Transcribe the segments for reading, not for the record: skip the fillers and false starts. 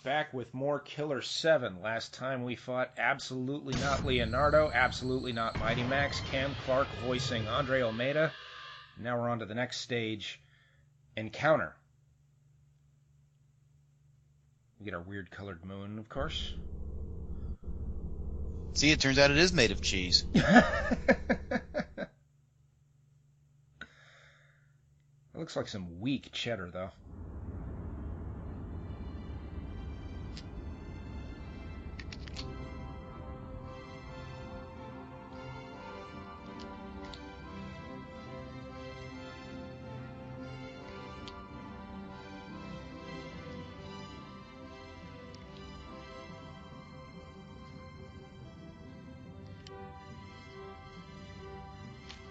back with more Killer7. Last time we fought absolutely not Leonardo, absolutely not Mighty Max, Cam Clark voicing Andre Almeida. Now we're on to the next stage, Encounter. We get our weird colored moon, of course. See, it turns out it is made of cheese. It looks like some weak cheddar, though.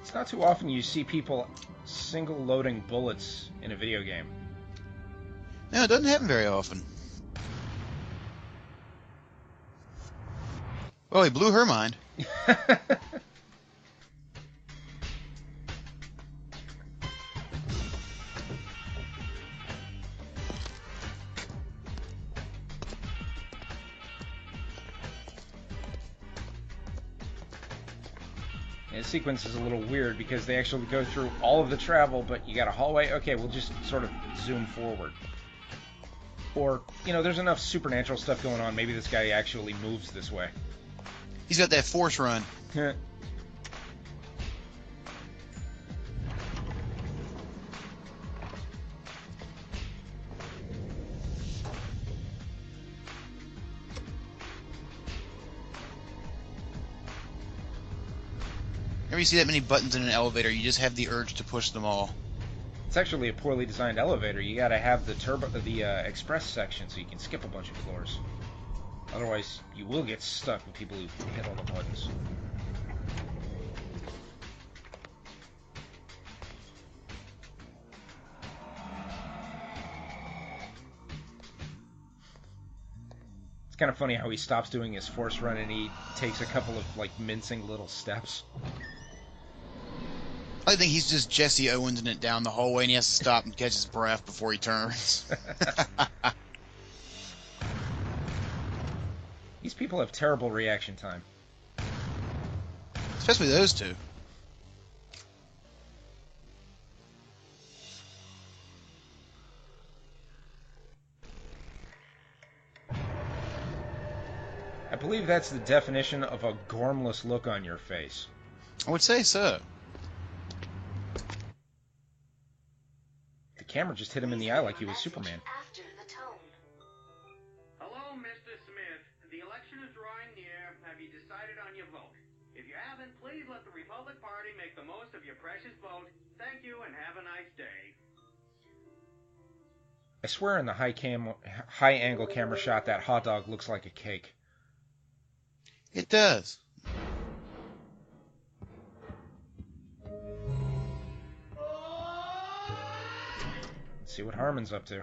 It's not too often you see people single-loading bullets in a video game. No, it doesn't happen very often. Well, he blew her mind. The sequence is a little weird because they actually go through all of the travel, but you got a hallway. Okay, we'll just sort of zoom forward. Or, you know, there's enough supernatural stuff going on. Maybe this guy actually moves this way. He's got that force run. Whenever you see that many buttons in an elevator, you just have the urge to push them all. It's actually a poorly designed elevator. You gotta have the express section so you can skip a bunch of floors. Otherwise, you will get stuck with people who hit all the buttons. It's kind of funny how he stops doing his force run and he takes a couple of, like, mincing little steps. I think he's just Jesse Owens-ing it down the hallway and he has to stop and catch his breath before he turns. These people have terrible reaction time. Especially those two. I believe that's the definition of a gormless look on your face. I would say so. The camera just hit him in the eye like he was Superman. Hello, Mr. Smith. The election is drawing near. Have you decided on your vote? If you haven't, please let the Republic Party make the most of your precious vote. Thank you and have a nice day. I swear in the high angle camera shot that hot dog looks like a cake. It does. Let's see what Harman's up to.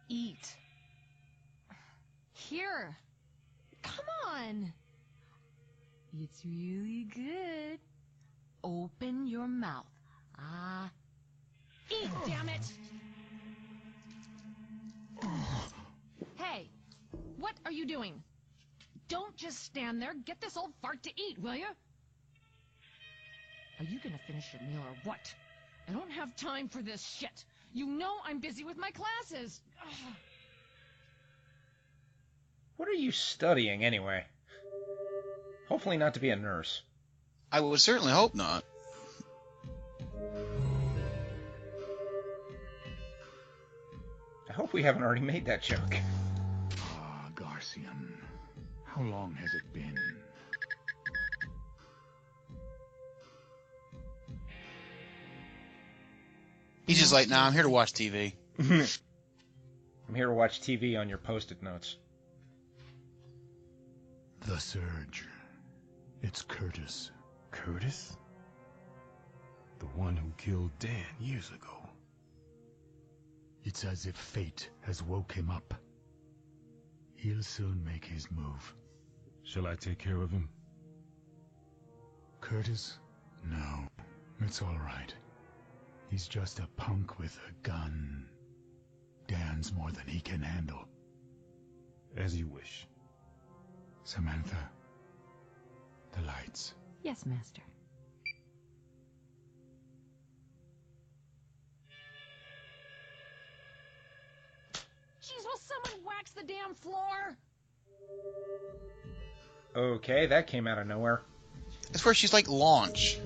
Eat. Here. Come on. It's really good. Open your mouth. Ah. Eat, damn it! Hey, what are you doing? Don't just stand there. Get this old fart to eat, will you? Are you gonna finish your meal or what? I don't have time for this shit. You know I'm busy with my classes. Ugh. What are you studying, anyway? Hopefully not to be a nurse. I would certainly hope not. I hope we haven't already made that joke. Ah, Garcian. How long has it been? He's just like, nah, I'm here to watch TV. I'm here to watch TV on your post-it notes. The Surge. It's Curtis. Curtis? The one who killed Dan years ago. It's as if fate has woke him up. He'll soon make his move. Shall I take care of him? Curtis? No, it's all right. He's just a punk with a gun. Dan's more than he can handle. As you wish. Samantha, the lights. Yes, Master. Jeez, will someone wax the damn floor? Okay, that came out of nowhere. That's where she's like launch.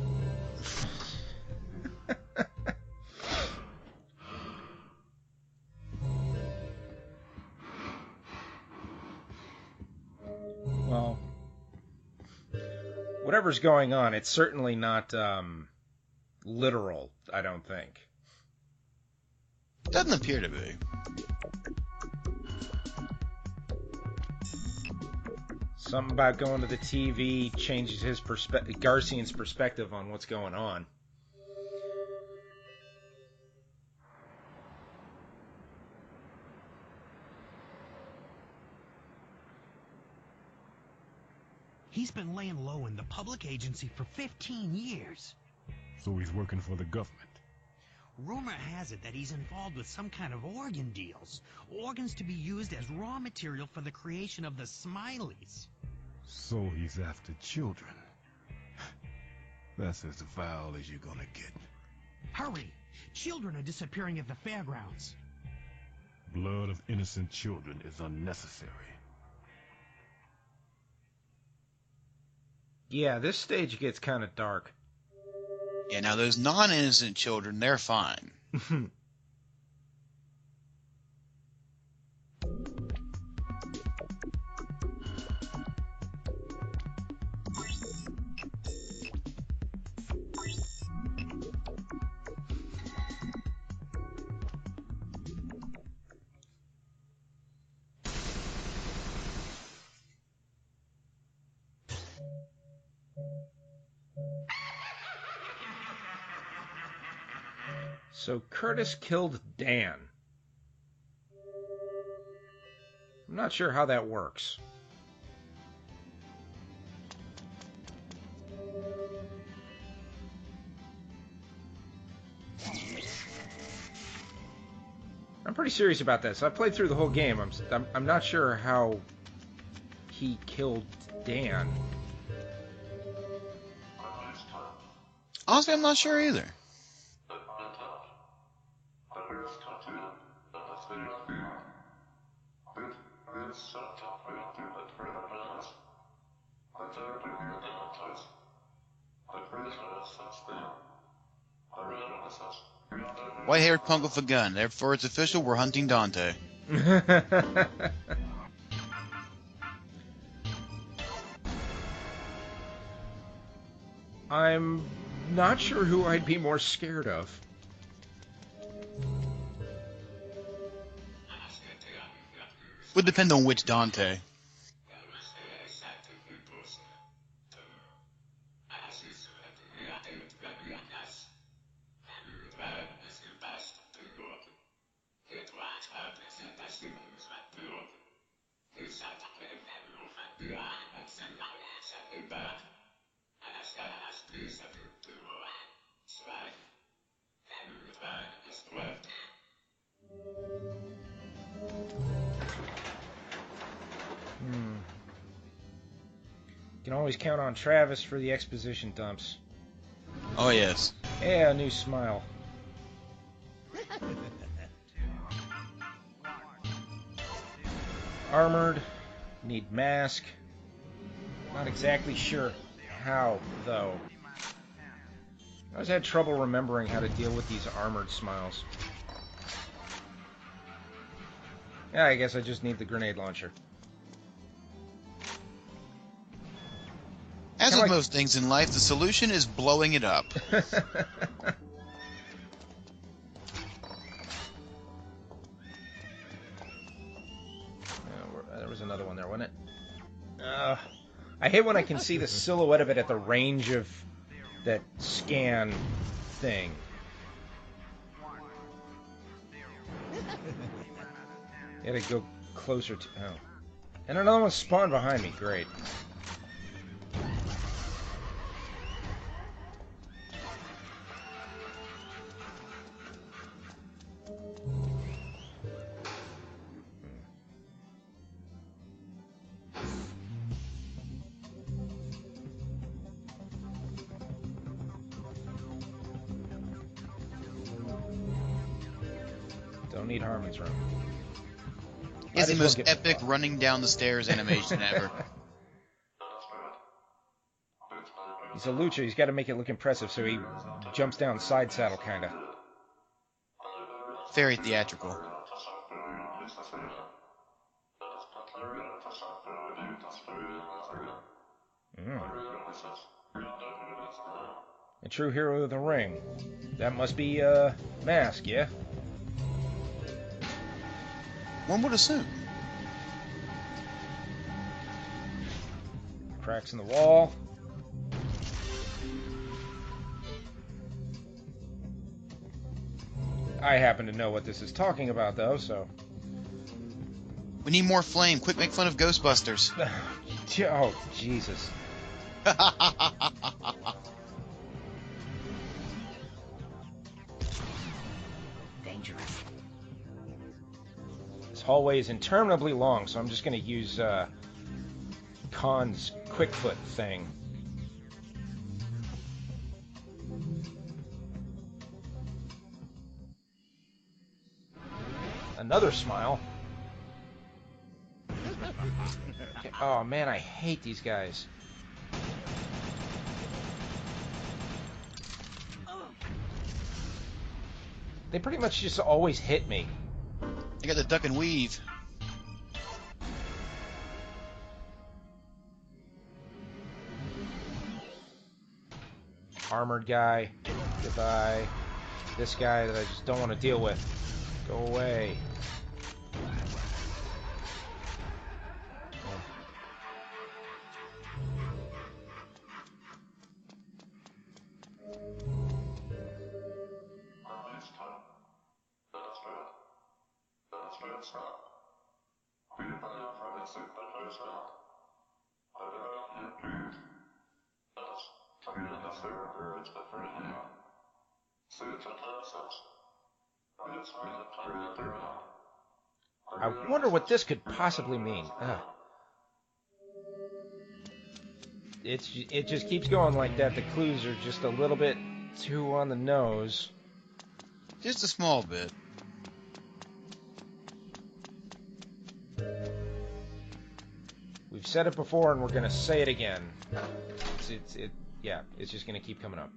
Well, whatever's going on, it's certainly not literal, I don't think. Doesn't appear to be. Something about going to the TV changes his Garcian's perspective on what's going on. He's been laying low in the public agency for 15 years. So he's working for the government. Rumor has it that he's involved with some kind of organ deals. Organs to be used as raw material for the creation of the Smileys. So he's after children. That's as foul as you're gonna get. Hurry! Children are disappearing at the fairgrounds. Blood of innocent children is unnecessary. Yeah, this stage gets kind of dark. Yeah, now those non-innocent children, they're fine. So Curtis killed Dan. I'm not sure how that works. I'm pretty serious about this. I played through the whole game. I'm not sure how he killed Dan. Honestly, I'm not sure either. White-haired punk with a gun. Therefore, it's official. We're hunting Dante. I'm not sure who I'd be more scared of. Would depend on which Dante. You can always count on Travis for the exposition dumps. Oh, yes. Yeah, a new smile. Armored. Need mask. Not exactly sure how, though. I always had trouble remembering how to deal with these armored smiles. Yeah, I guess I just need the grenade launcher. As with most things in life, the solution is blowing it up. There was another one there, wasn't it? I hate when I can see the silhouette of it at the range of that scan thing. You had to go closer to... Oh. And another one spawned behind me. Great. Don't need Harman's room. It's the Might as well most get- epic running down the stairs animation ever. He's a lucha. He's got to make it look impressive, so he jumps down side saddle, kind of. Very theatrical. A true hero of the ring. That must be Mask, yeah? One would assume. Cracks in the wall. I happen to know what this is talking about, though, so... We need more flame. Quick, make fun of Ghostbusters. Oh, Jesus. Dangerous. This hallway is interminably long, so I'm just going to use Khan's quick foot thing. Another smile. Okay. Oh man, I hate these guys. They pretty much just always hit me. You got the duck and weave. Armored guy. Goodbye. This guy that I just don't want to deal with. Go away. I wonder what this could possibly mean. It just keeps going like that. The clues are just a little bit too on the nose. Just a small bit. We've said it before, and we're gonna say it again. It's just gonna keep coming up.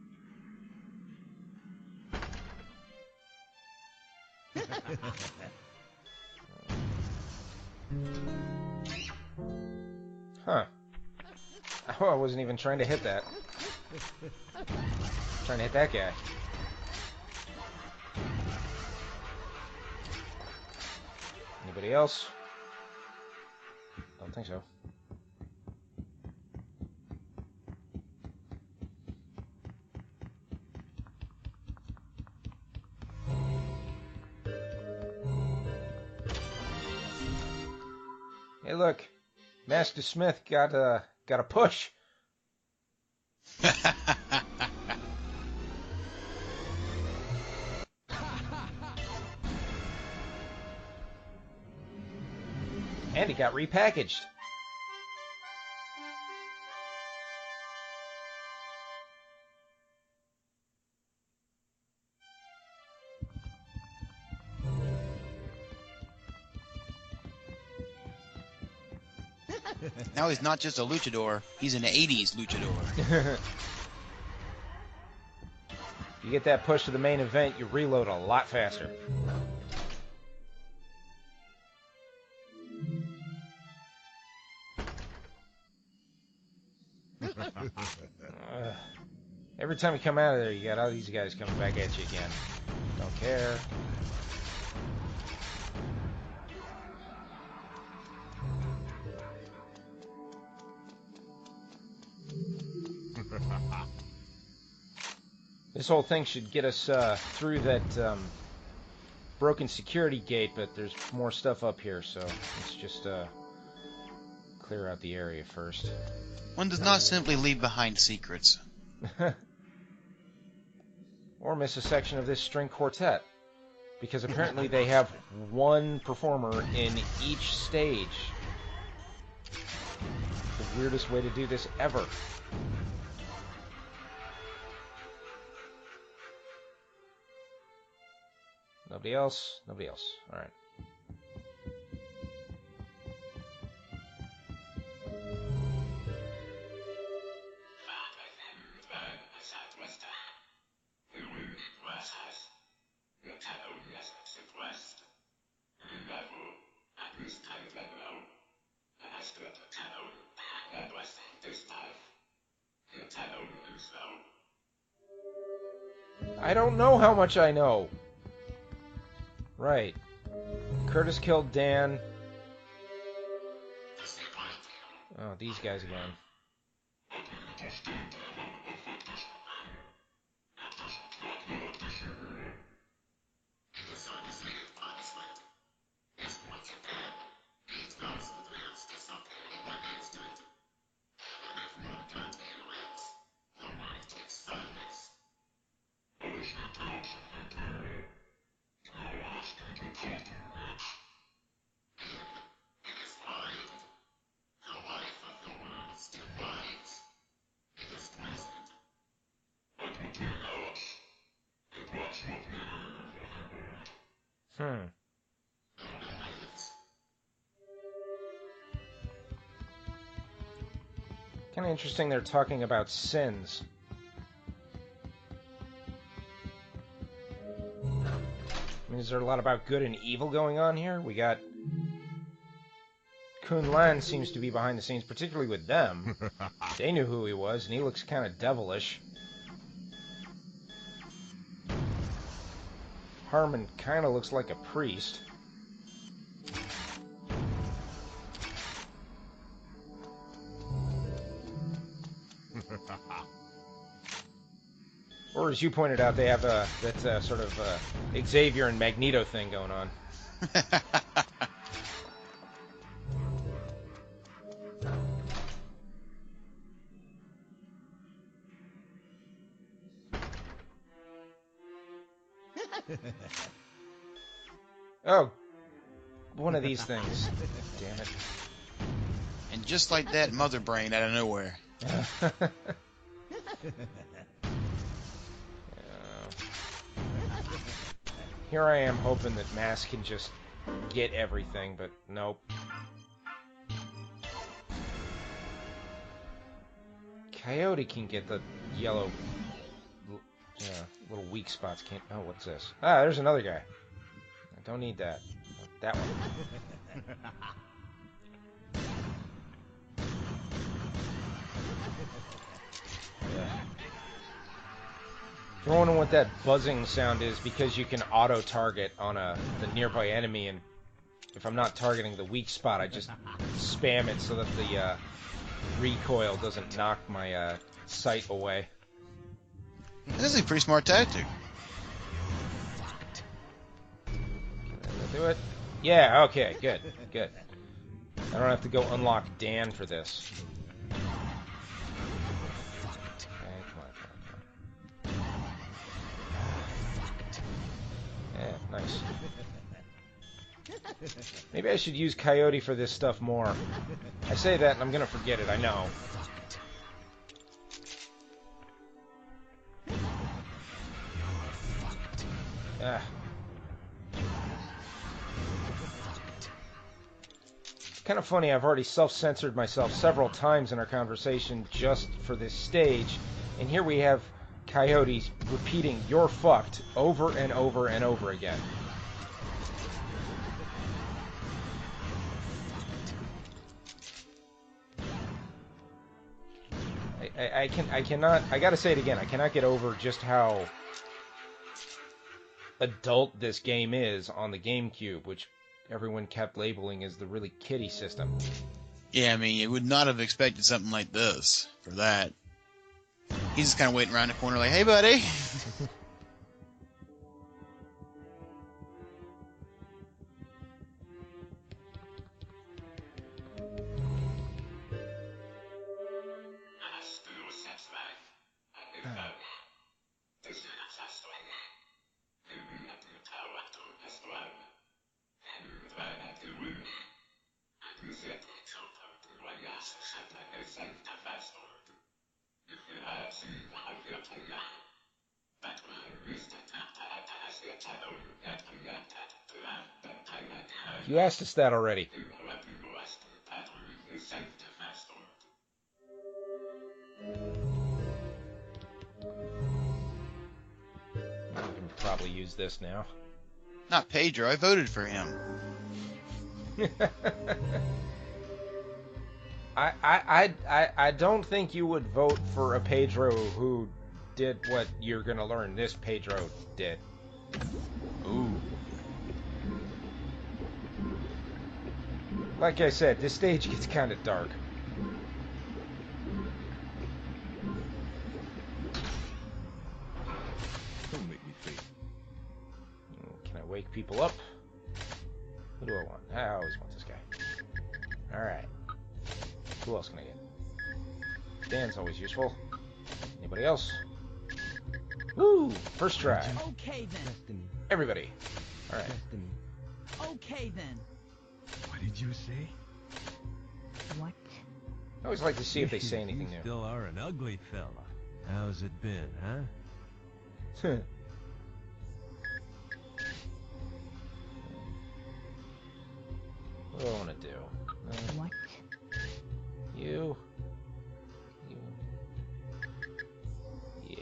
Huh. Oh, I wasn't even trying to hit that. Trying to hit that guy. Anybody else? Don't think so. Hey, look, Master Smith got a push. And he got repackaged. Now he's not just a luchador, he's an 80s luchador. You get that push to the main event, you reload a lot faster. Every time you come out of there, you got all these guys coming back at you again. Don't care. This whole thing should get us through that broken security gate, but there's more stuff up here, so let's just clear out the area first. One does not simply leave behind secrets. Or miss a section of this string quartet, because apparently they have one performer in each stage. The weirdest way to do this ever. Nobody else? Nobody else. Alright. I don't know how much I know. Right. Curtis killed Dan. Oh, these guys again. Kind of interesting they're talking about sins. I mean, is there a lot about good and evil going on here? We got... Kun Lan seems to be behind the scenes, particularly with them. They knew who he was, and he looks kind of devilish. Harman kind of looks like a priest. Or as you pointed out, they have that sort of Xavier and Magneto thing going on. Oh, one of these things. Damn it. And just like that, Mother Brain out of nowhere. Here I am hoping that Mask can just get everything, but nope. Coyote can get the yellow, little weak spots. Can't. Oh, what's this? Ah, there's another guy. I don't need that. That one. If you're wondering what that buzzing sound is, because you can auto-target on the nearby enemy, and if I'm not targeting the weak spot, I just spam it so that the recoil doesn't knock my sight away. This is a pretty smart tactic. Can I do it? Yeah, okay, good, good. I don't have to go unlock Dan for this. Yeah, nice. Maybe I should use Coyote for this stuff more. I say that and I'm gonna forget it, I know. Ah. It's kind of funny, I've already self-censored myself several times in our conversation just for this stage, and here we have Coyotes repeating "you're fucked" over and over and over again. I gotta say it again, I cannot get over just how adult this game is on the GameCube, which everyone kept labeling as the really kiddie system. Yeah, I mean, you would not have expected something like this for that. He's just kind of waiting around the corner like, hey, buddy. You asked us that already. We can probably use this now. Not Pedro. I voted for him. I don't think you would vote for a Pedro who did what you're gonna learn this Pedro did. Ooh. Like I said, this stage gets kind of dark. Don't make me think. Can I wake people up? Who do I want? I always want this guy. Alright. Who else can I get? Dan's always useful. Anybody else? Woo! First try. Okay then. Everybody. Alright. Okay then. What did you say? What? I always like to see if they say anything You new. still are an ugly fella. How's it been, huh? What do I want to do? What? You. Yeah.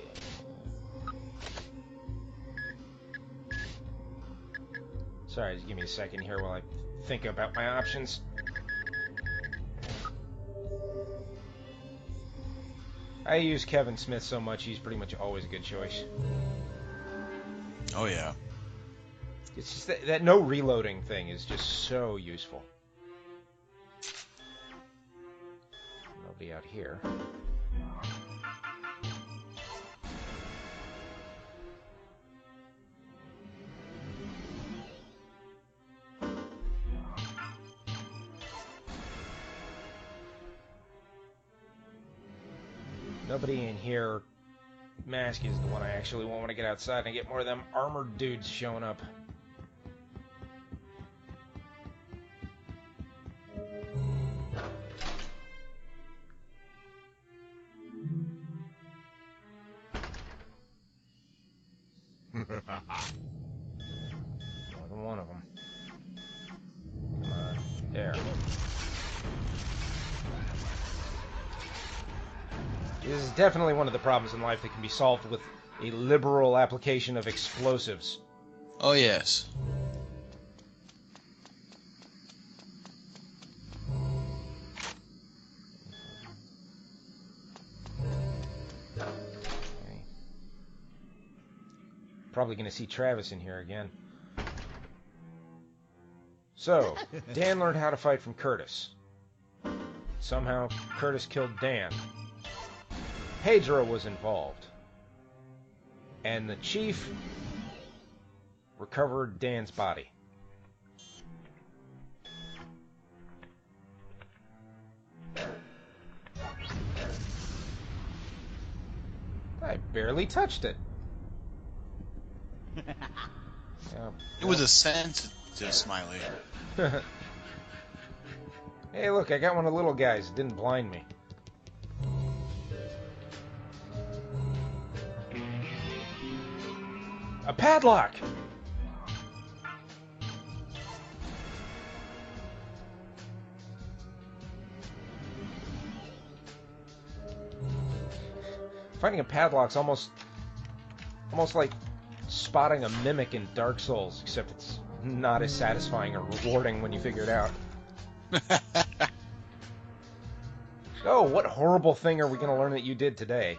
Sorry, just give me a second here while I think about my options. I use Kevin Smith so much, he's pretty much always a good choice. Oh, yeah. It's just that no reloading thing is just so useful. Nobody out here. Nobody in here. Mask is the one I actually want when I get outside and get more of them armored dudes showing up. More than one of them. Come on. There. This is definitely one of the problems in life that can be solved with a liberal application of explosives. Oh, yes. Okay. Probably going to see Travis in here again. So, Dan learned how to fight from Curtis. Somehow, Curtis killed Dan. Pedro was involved. And the chief recovered Dan's body. I barely touched it. It was a sensitive smiley. Hey, look, I got one of the little guys. It didn't blind me. A padlock! Finding a padlock's almost like spotting a mimic in Dark Souls, except it's not as satisfying or rewarding when you figure it out. Oh, what horrible thing are we going to learn that you did today?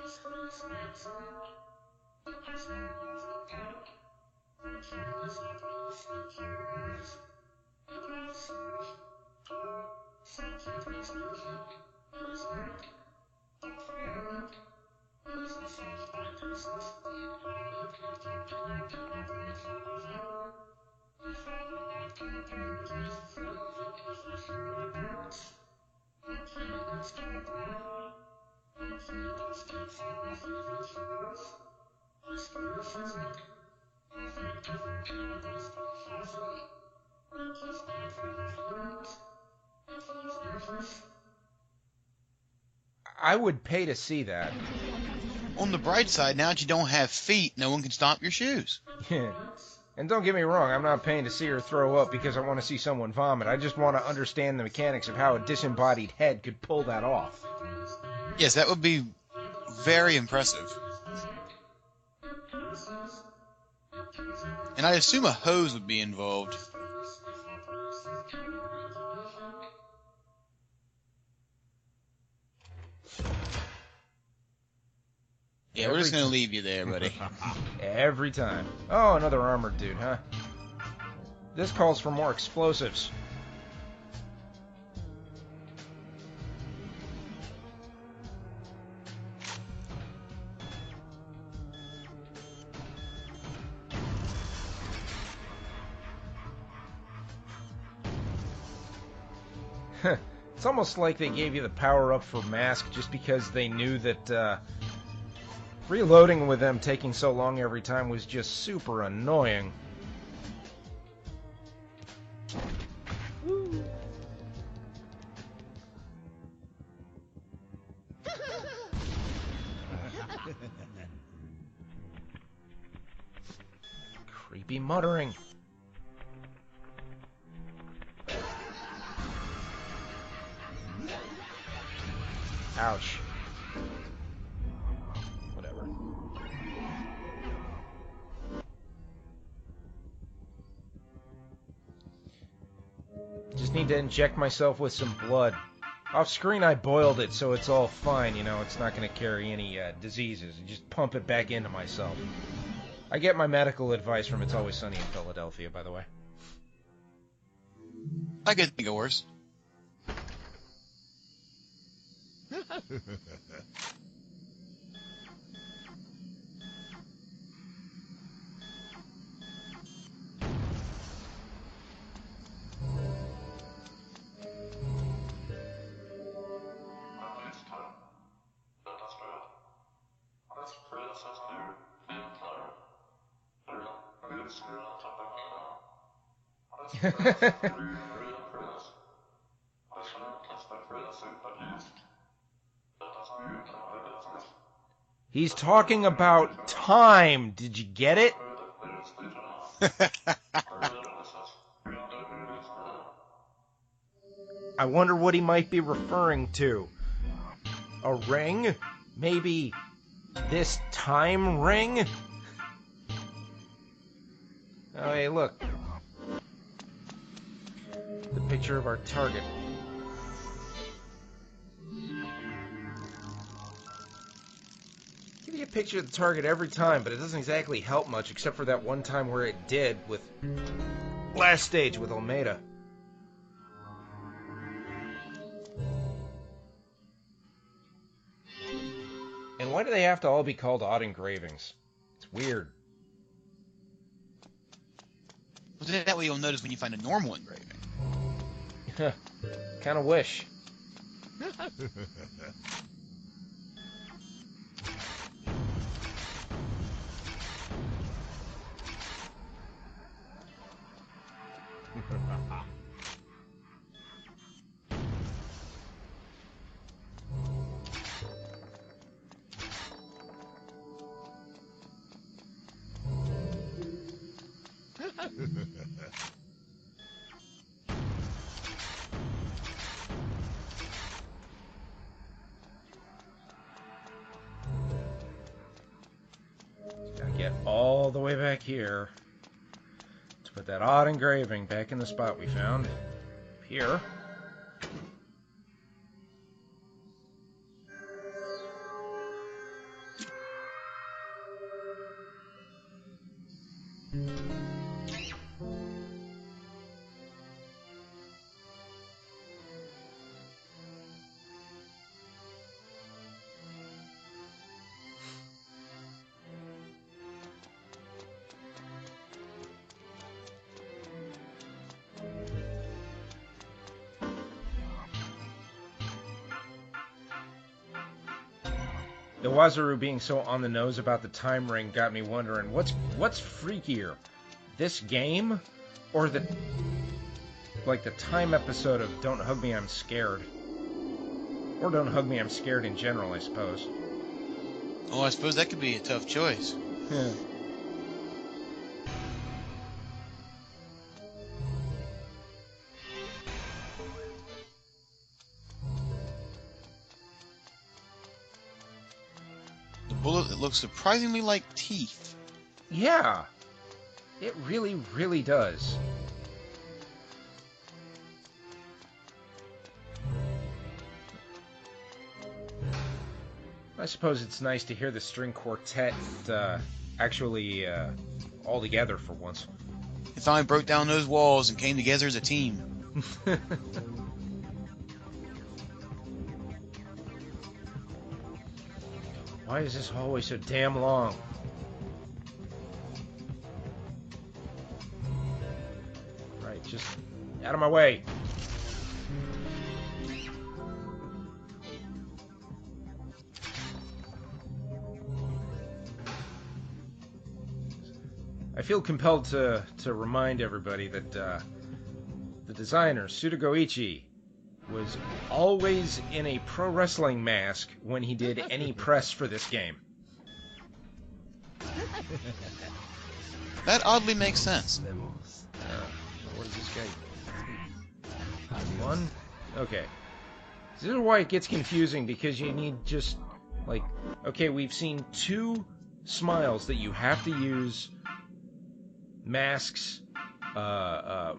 I would pay to see that. On the bright side, now that you don't have feet, no one can stomp your shoes. Yeah. And don't get me wrong, I'm not paying to see her throw up because I want to see someone vomit. I just want to understand the mechanics of how a disembodied head could pull that off. Yes, that would be very impressive. And I assume a hose would be involved. Yeah, we're just going to leave you there, buddy. Every time. Oh, another armored dude, huh? This calls for more explosives. It's almost like they gave you the power-up for Mask just because they knew that reloading with them taking so long every time was just super annoying. Creepy muttering. Ouch. Whatever. Just need to inject myself with some blood. Off screen I boiled it so it's all fine, you know, it's not going to carry any diseases. And just pump it back into myself. I get my medical advice from It's Always Sunny in Philadelphia, by the way. I could think of worse. He's talking about time. Did you get it? I wonder what he might be referring to. A ring? Maybe this time ring? Oh, hey, look. The picture of our target. Give you a picture of the target every time, but it doesn't exactly help much, except for that one time where it did with last stage with Almeida. And why do they have to all be called odd engravings? It's weird. Well, that way you'll notice when you find a normal engraving. Kind of wish. Gotta get all the way back here to put that odd engraving back in the spot we found. Here. The Wazuru being so on the nose about the time ring got me wondering, what's freakier? This game? Or the time episode of Don't Hug Me, I'm Scared? Or Don't Hug Me, I'm Scared in general, I suppose. Oh, I suppose that could be a tough choice. The bullet that looks surprisingly like teeth. Yeah, it really, really does. I suppose it's nice to hear the string quartet actually all together for once. They finally broke down those walls and came together as a team. Why is this hallway so damn long? Right, just out of my way. I feel compelled to remind everybody that the designer, Suda was always in a pro wrestling mask when he did any press for this game. That oddly makes sense. What is this guy? One? Okay. This is why it gets confusing, because you need just, like, okay, we've seen 2 smiles that you have to use masks,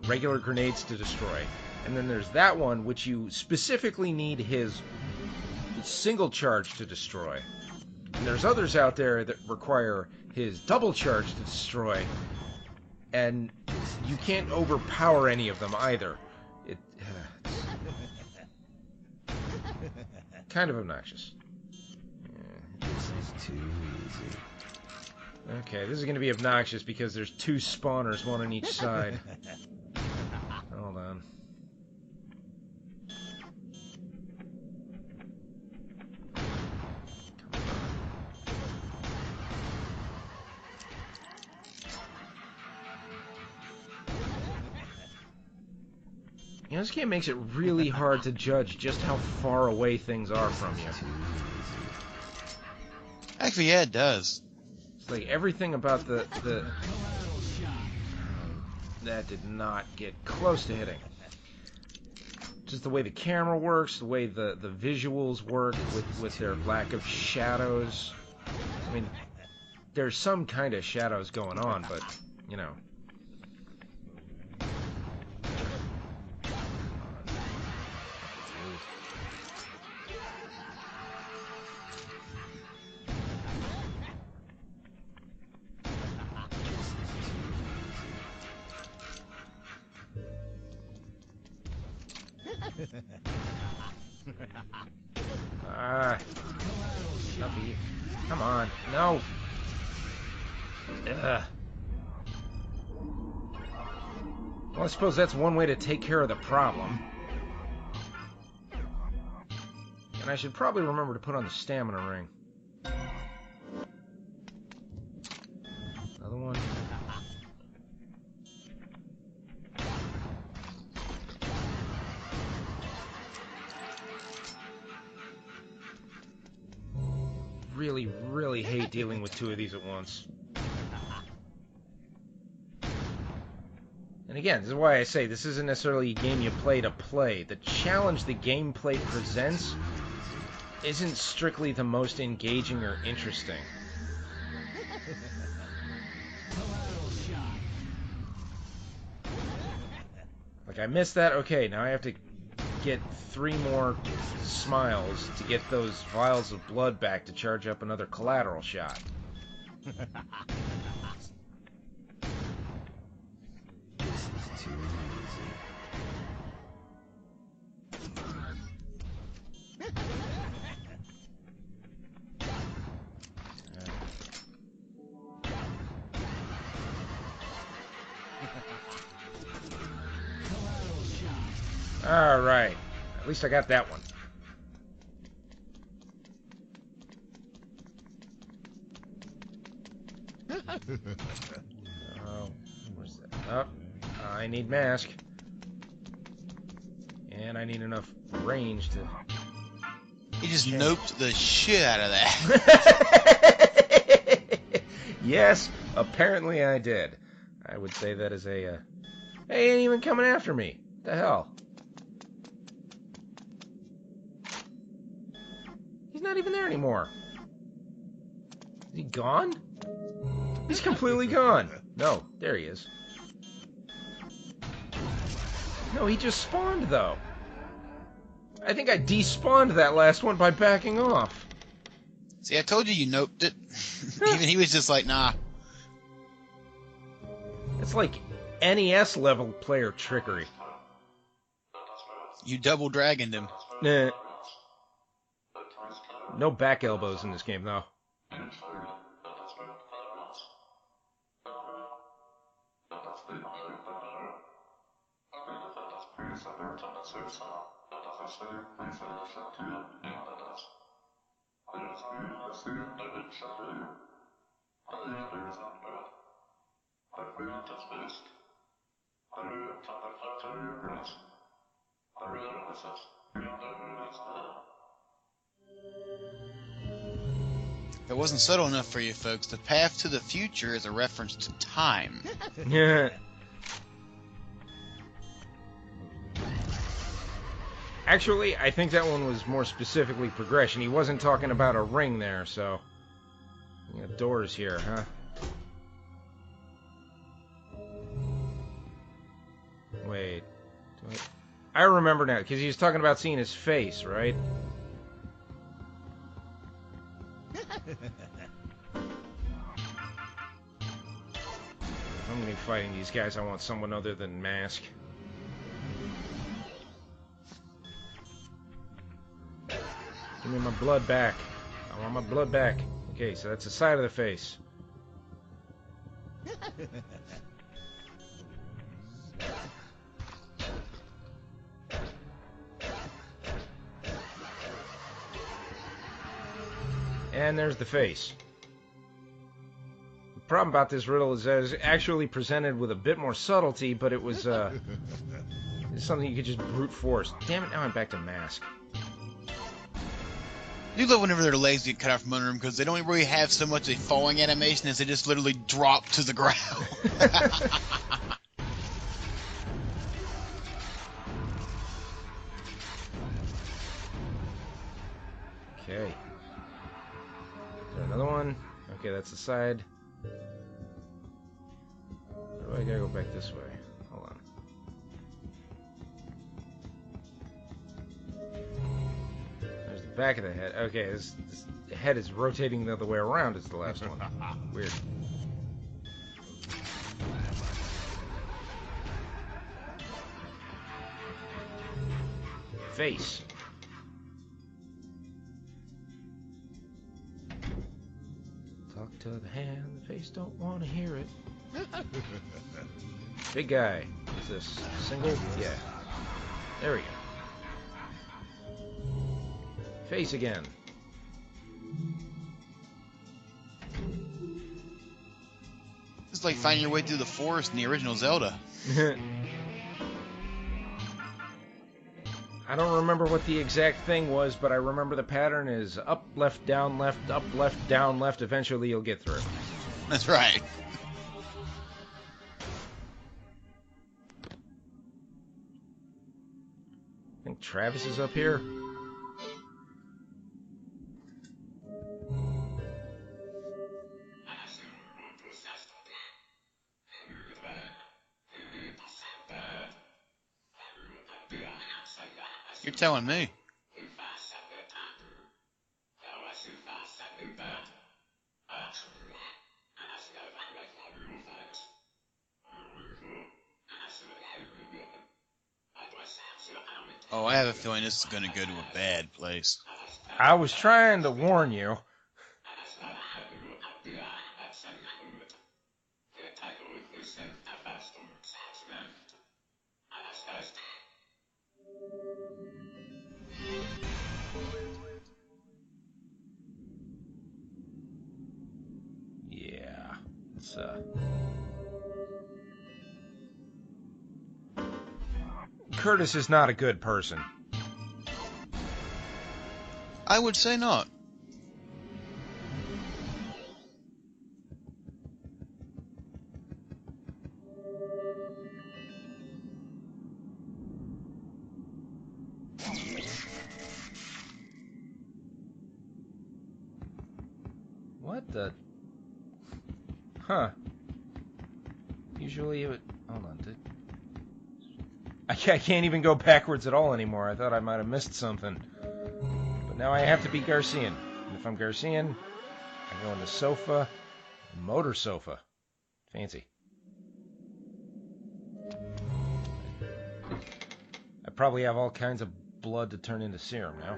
regular grenades to destroy. And then there's that one, which you specifically need his single charge to destroy. And there's others out there that require his double charge to destroy. And you can't overpower any of them either. It's kind of obnoxious. This is too easy. Okay, this is going to be obnoxious because there's 2 spawners, one on each side. Hold on. You know, this game makes it really hard to judge just how far away things are from you. Actually, yeah, it does. It's like everything about the that did not get close to hitting. Just the way the camera works, the way the visuals work with their lack of shadows. I mean, there's some kind of shadows going on, but, you know. Stuffy. Come on. No. Ugh. Well, I suppose that's one way to take care of the problem. And I should probably remember to put on the stamina ring. Another one. Really, really hate dealing with 2 of these at once. And again, this is why I say this isn't necessarily a game you play to play. The challenge the gameplay presents isn't strictly the most engaging or interesting. Like, I missed that, okay, now I have to get 3 more smiles to get those vials of blood back to charge up another collateral shot. This is too easy. Alright. At least I got that one. Oh, where's that? Oh, I need mask. And I need enough range to... He just noped the shit out of that. Yes, apparently I did. I would say that is a... Hey, he ain't even coming after me. The hell? He's not even there anymore. Is he gone? He's completely gone. No, there he is. No, he just spawned, though. I think I despawned that last one by backing off. See, I told you noped it. Even he was just like, nah. It's like NES level player trickery. You double dragoned him. Nah. No back elbows in this game, though. If it wasn't subtle enough for you folks, the path to the future is a reference to time. Yeah. Actually, I think that one was more specifically progression. He wasn't talking about a ring there, so... You got doors here, huh? Wait. I remember now, because he was talking about seeing his face, right? If I'm gonna be fighting these guys, I want someone other than Mask. Give me my blood back. I want my blood back. Okay, so that's the side of the face. And there's the face. The problem about this riddle is that it's actually presented with a bit more subtlety, but it was it's something you could just brute force. Damn it, now I'm back to Mask. You love whenever their legs get cut off from under them because they don't really have so much a falling animation as they just literally drop to the ground. Okay. Is there another one? Okay, that's the side. Oh, I gotta go back this way. Hold on. There's the back of the head. Okay, this head is rotating the other way around. It's the last one. Weird. Face. Talk to the hand, the face don't want to hear it. Big guy. Is this single? Yeah. There we go. Face again. It's like finding your way through the forest in the original Zelda. I don't remember what the exact thing was, but I remember the pattern is up, left, down, left, up, left, down, left. Eventually you'll get through. That's right. I think Travis is up here. You're telling me. Oh, I have a feeling this is going to go to a bad place. I was trying to warn you. Yeah, it's Curtis is not a good person. I would say not. What the? Huh. Usually it would... Hold on. I can't even go backwards at all anymore. I thought I might have missed something. But now I have to be Garcian. And if I'm Garcian, I go into sofa, motor sofa. Fancy. I probably have all kinds of blood to turn into serum now.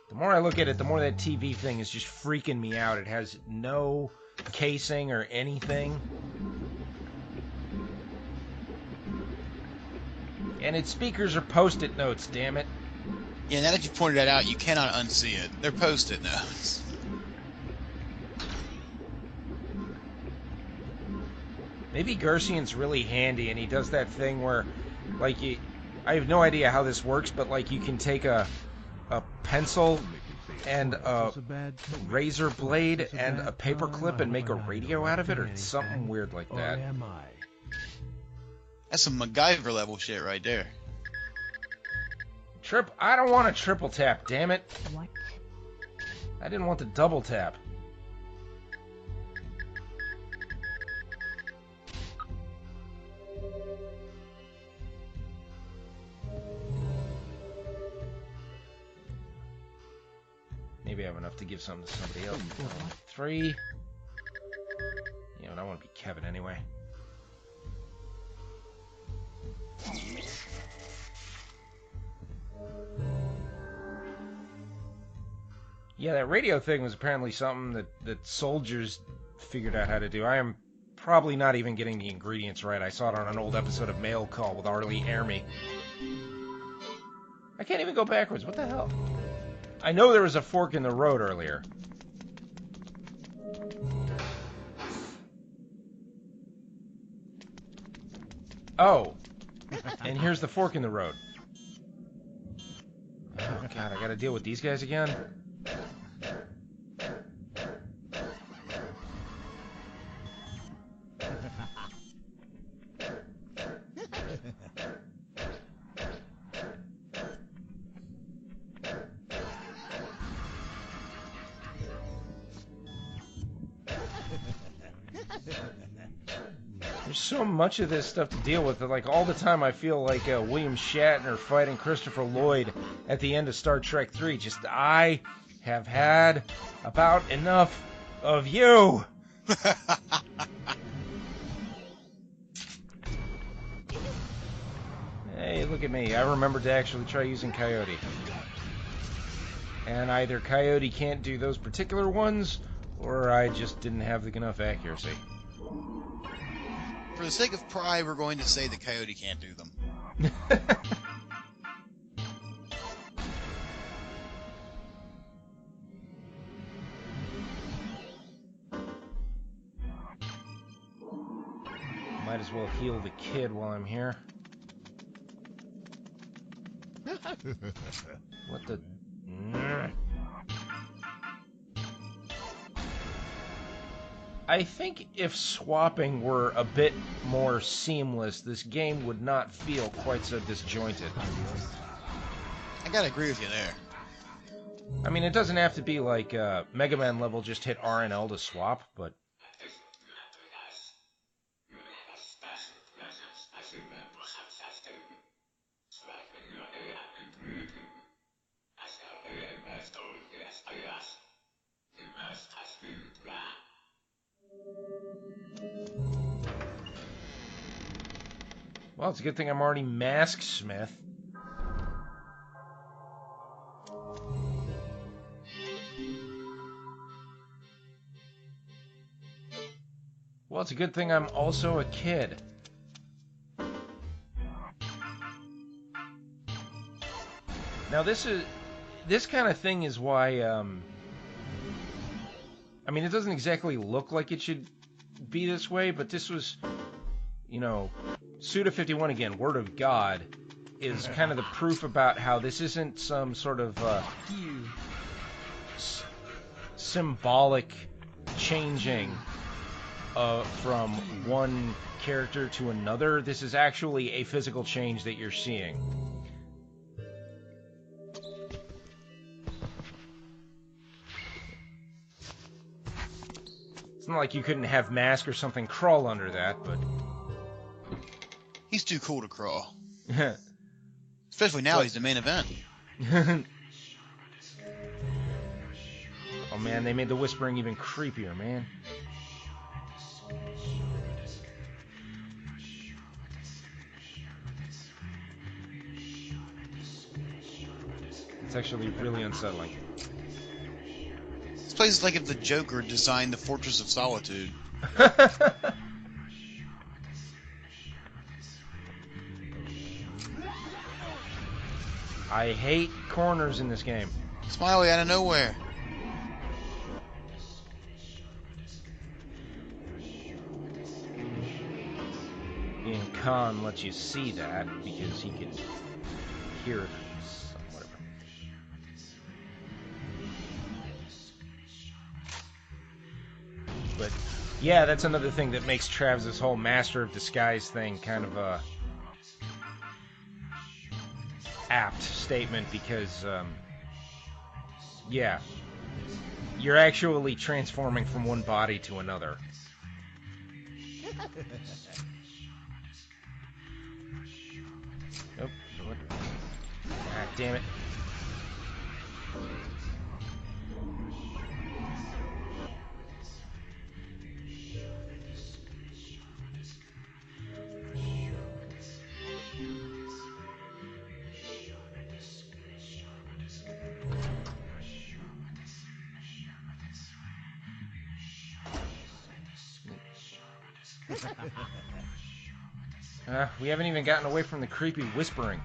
The more I look at it, the more that TV thing is just freaking me out. It has no casing or anything. And its speakers are post-it notes, damn it. Yeah, now that you pointed that out, you cannot unsee it. They're post-it notes. Maybe Garcian's really handy, and he does that thing where, like, I have no idea how this works, but, like, you can take a pencil and a razor blade and a paper clip and make a radio out of it, or something weird like that. That's some MacGyver level shit right there. I don't want a triple tap, damn it. What? I didn't want the double tap. Maybe I have enough to give something to somebody else. 3. You know, I want to be Kevin anyway. Yeah, that radio thing was apparently something that soldiers figured out how to do. I am probably not even getting the ingredients right. I saw it on an old episode of Mail Call with Arlie Ermy. I can't even go backwards. What the hell? I know there was a fork in the road earlier. Oh. And here's the fork in the road. Oh, God, I gotta deal with these guys again? There's so much of this stuff to deal with that, like, all the time I feel like William Shatner fighting Christopher Lloyd at the end of Star Trek 3. Just, I have had about enough of you! Hey, look at me. I remembered to actually try using Coyote. And either Coyote can't do those particular ones, or I just didn't have enough accuracy. For the sake of pride, we're going to say that Coyote can't do them. Might as well heal the kid while I'm here. What the... I think if swapping were a bit more seamless, this game would not feel quite so disjointed. I gotta agree with you there. I mean, it doesn't have to be like Mega Man level, just hit R and L to swap, but... Well, it's a good thing I'm already Mask Smith. Well, it's a good thing I'm also a kid. Now, this kind of thing is why, I mean, it doesn't exactly look like it should be this way, but this was, you know, Suda 51 again, Word of God, is kind of the proof about how this isn't some sort of symbolic changing from one character to another. This is actually a physical change that you're seeing. It's not like you couldn't have Mask or something crawl under that, but... He's too cool to crawl. Especially now he's the main event. Oh man, they made the whispering even creepier, man. It's actually really unsettling. This place is like if the Joker designed the Fortress of Solitude. I hate corners in this game. Smiley out of nowhere. And Khan lets you see that because he can hear whatever. But yeah, that's another thing that makes Travis' whole Master of Disguise thing kind of a apt statement because, yeah, you're actually transforming from one body to another. Oh, what? Ah, damn it. We haven't even gotten away from the creepy whispering.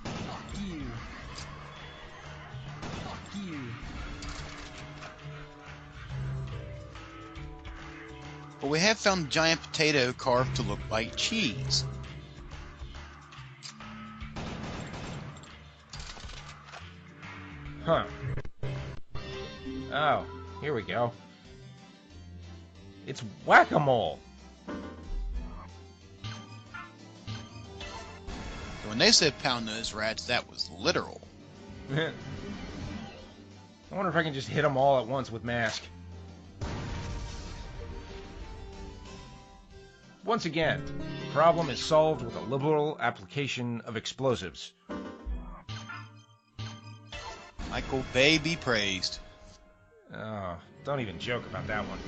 Fuck you. Fuck you. But we have found giant potato carved to look like cheese. Huh. Oh, here we go. It's whack-a-mole. When they said pound nose rats, that was literal. I wonder if I can just hit them all at once with Mask. Once again, the problem is solved with a liberal application of explosives. Michael Bay be praised. Oh, don't even joke about that one.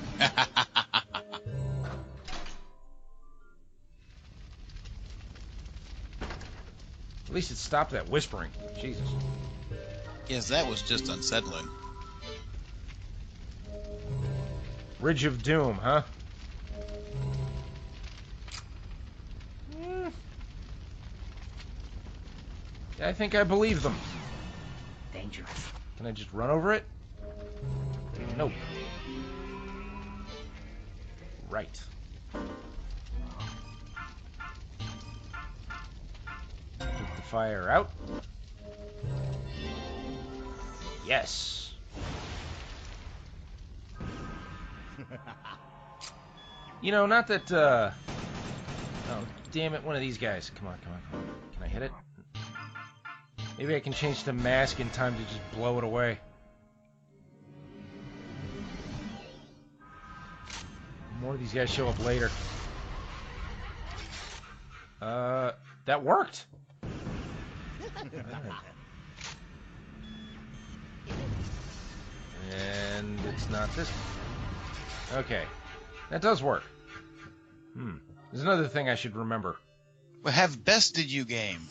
At least it stopped that whispering. Jesus. Yes, that was just unsettling. Ridge of Doom, huh? I think I believe them. Dangerous. Can I just run over it? Nope. Right. Keep the fire out. Yes. You know, not that, oh, damn it, one of these guys. Come on, come on, come on. Can I hit it? Maybe I can change the Mask in time to just blow it away. More of these guys show up later. That worked. And it's not this one. Okay. That does work. There's another thing I should remember. We have bested you game.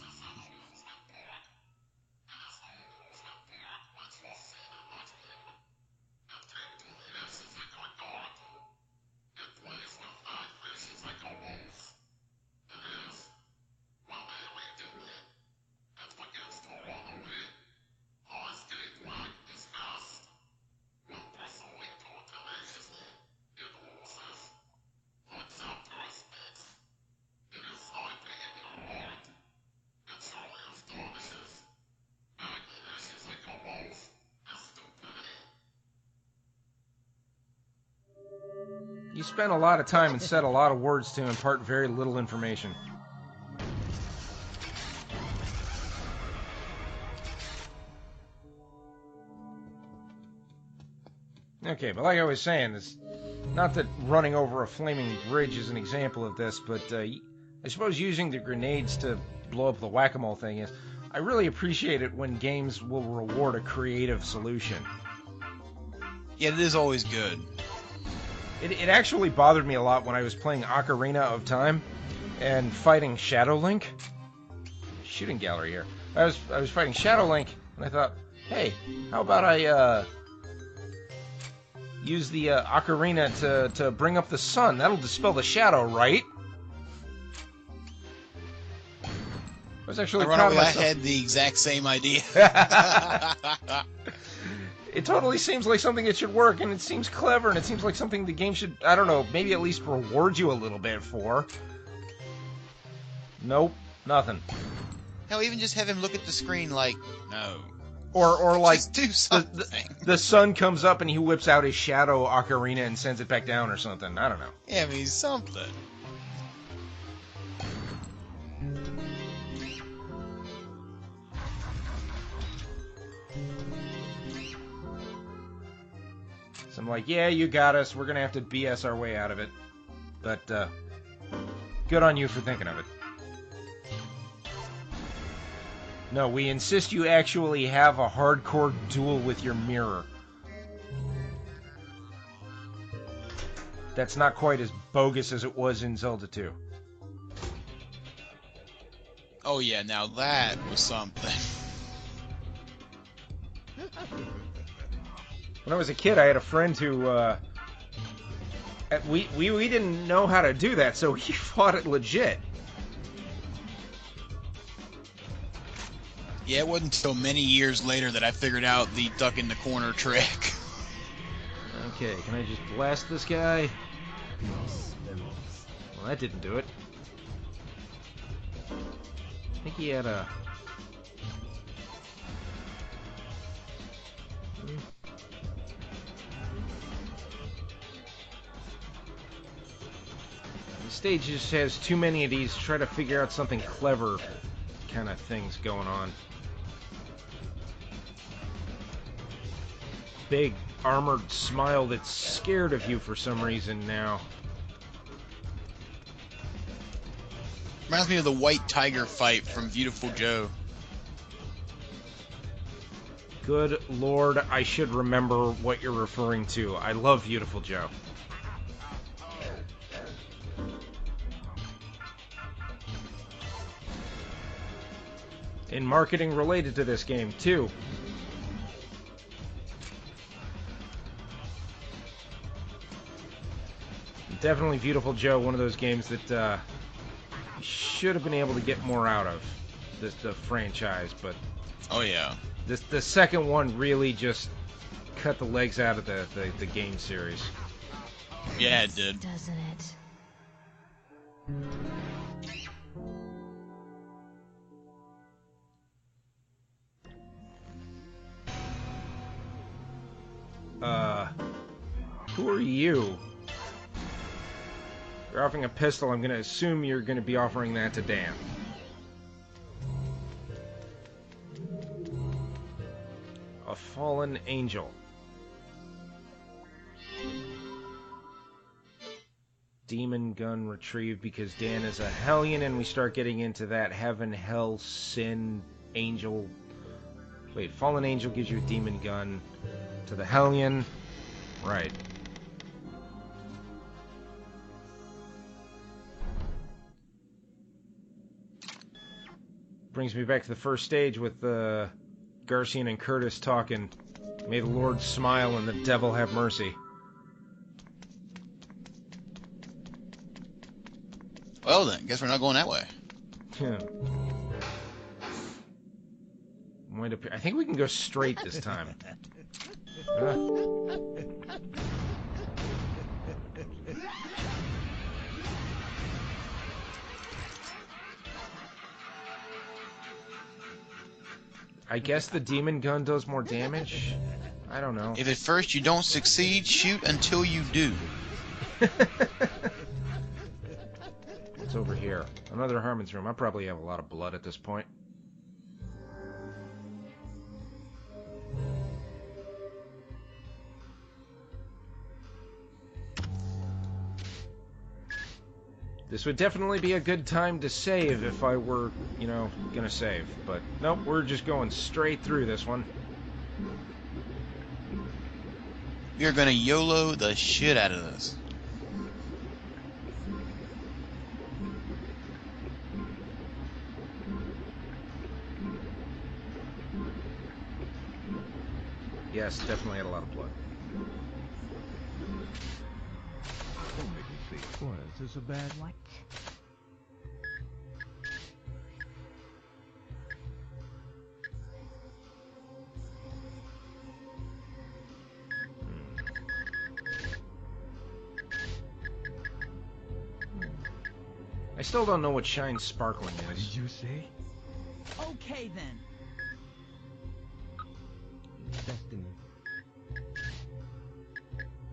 spent a lot of time and said a lot of words to impart very little information. Okay, but like I was saying, it's not that running over a flaming bridge is an example of this, but I suppose using the grenades to blow up the whack-a-mole thing is. I really appreciate it when games will reward a creative solution. Yeah, it is always good. It actually bothered me a lot when I was playing Ocarina of Time and fighting Shadow Link. Shooting gallery here. I was fighting Shadow Link, and I thought, hey, how about I use the ocarina to bring up the sun? That'll dispel the shadow, right? I was actually proud of myself. I had the exact same idea. It totally seems like something that should work, and it seems clever, and it seems like something the game should, I don't know, maybe at least reward you a little bit for. Nope, nothing. Hell, even just have him look at the screen like, no. Or like, just do something. The sun comes up and he whips out his shadow ocarina and sends it back down or something. I don't know. Yeah, I mean, something. So I'm like, yeah, you got us. We're going to have to BS our way out of it. But, good on you for thinking of it. No, we insist you actually have a hardcore duel with your mirror. That's not quite as bogus as it was in Zelda 2. Oh yeah, now that was something. When I was a kid, I had a friend who, we didn't know how to do that, so he fought it legit. Yeah, it wasn't until many years later that I figured out the duck in the corner trick. Okay, can I just blast this guy? Well, that didn't do it. I think he had a... The stage just has too many of these try to figure out something clever kind of things going on. Big armored smile that's scared of you for some reason now. Reminds me of the white tiger fight from Beautiful Joe. Good Lord, I should remember what you're referring to. I love Beautiful Joe. In marketing related to this game, too. Definitely Beautiful Joe, one of those games that should have been able to get more out of the franchise, but oh yeah, the second one really just cut the legs out of the game series. Yeah, it did. Doesn't it? Who are you? You're offering a pistol. I'm going to assume you're going to be offering that to Dan. A fallen angel. Demon gun retrieved because Dan is a hellion, and we start getting into that heaven, hell, sin, angel. Wait, fallen angel gives you a demon gun to the hellion. Right. Brings me back to the first stage with Garcian and Curtis talking. May the Lord smile and the devil have mercy. Well then, guess we're not going that way. Wind up here. I think we can go straight this time. I guess the demon gun does more damage? I don't know. If at first you don't succeed, shoot until you do. What's over here? Another Harman's room. I probably have a lot of blood at this point. This would definitely be a good time to save if I were, you know, gonna save. But nope, we're just going straight through this one. You're gonna YOLO the shit out of this. Yes, definitely had a lot of blood. Don't make me think. Boy, is this a bad... What? I still don't know what Shine Sparkling What is. did you say? Okay then. Destiny.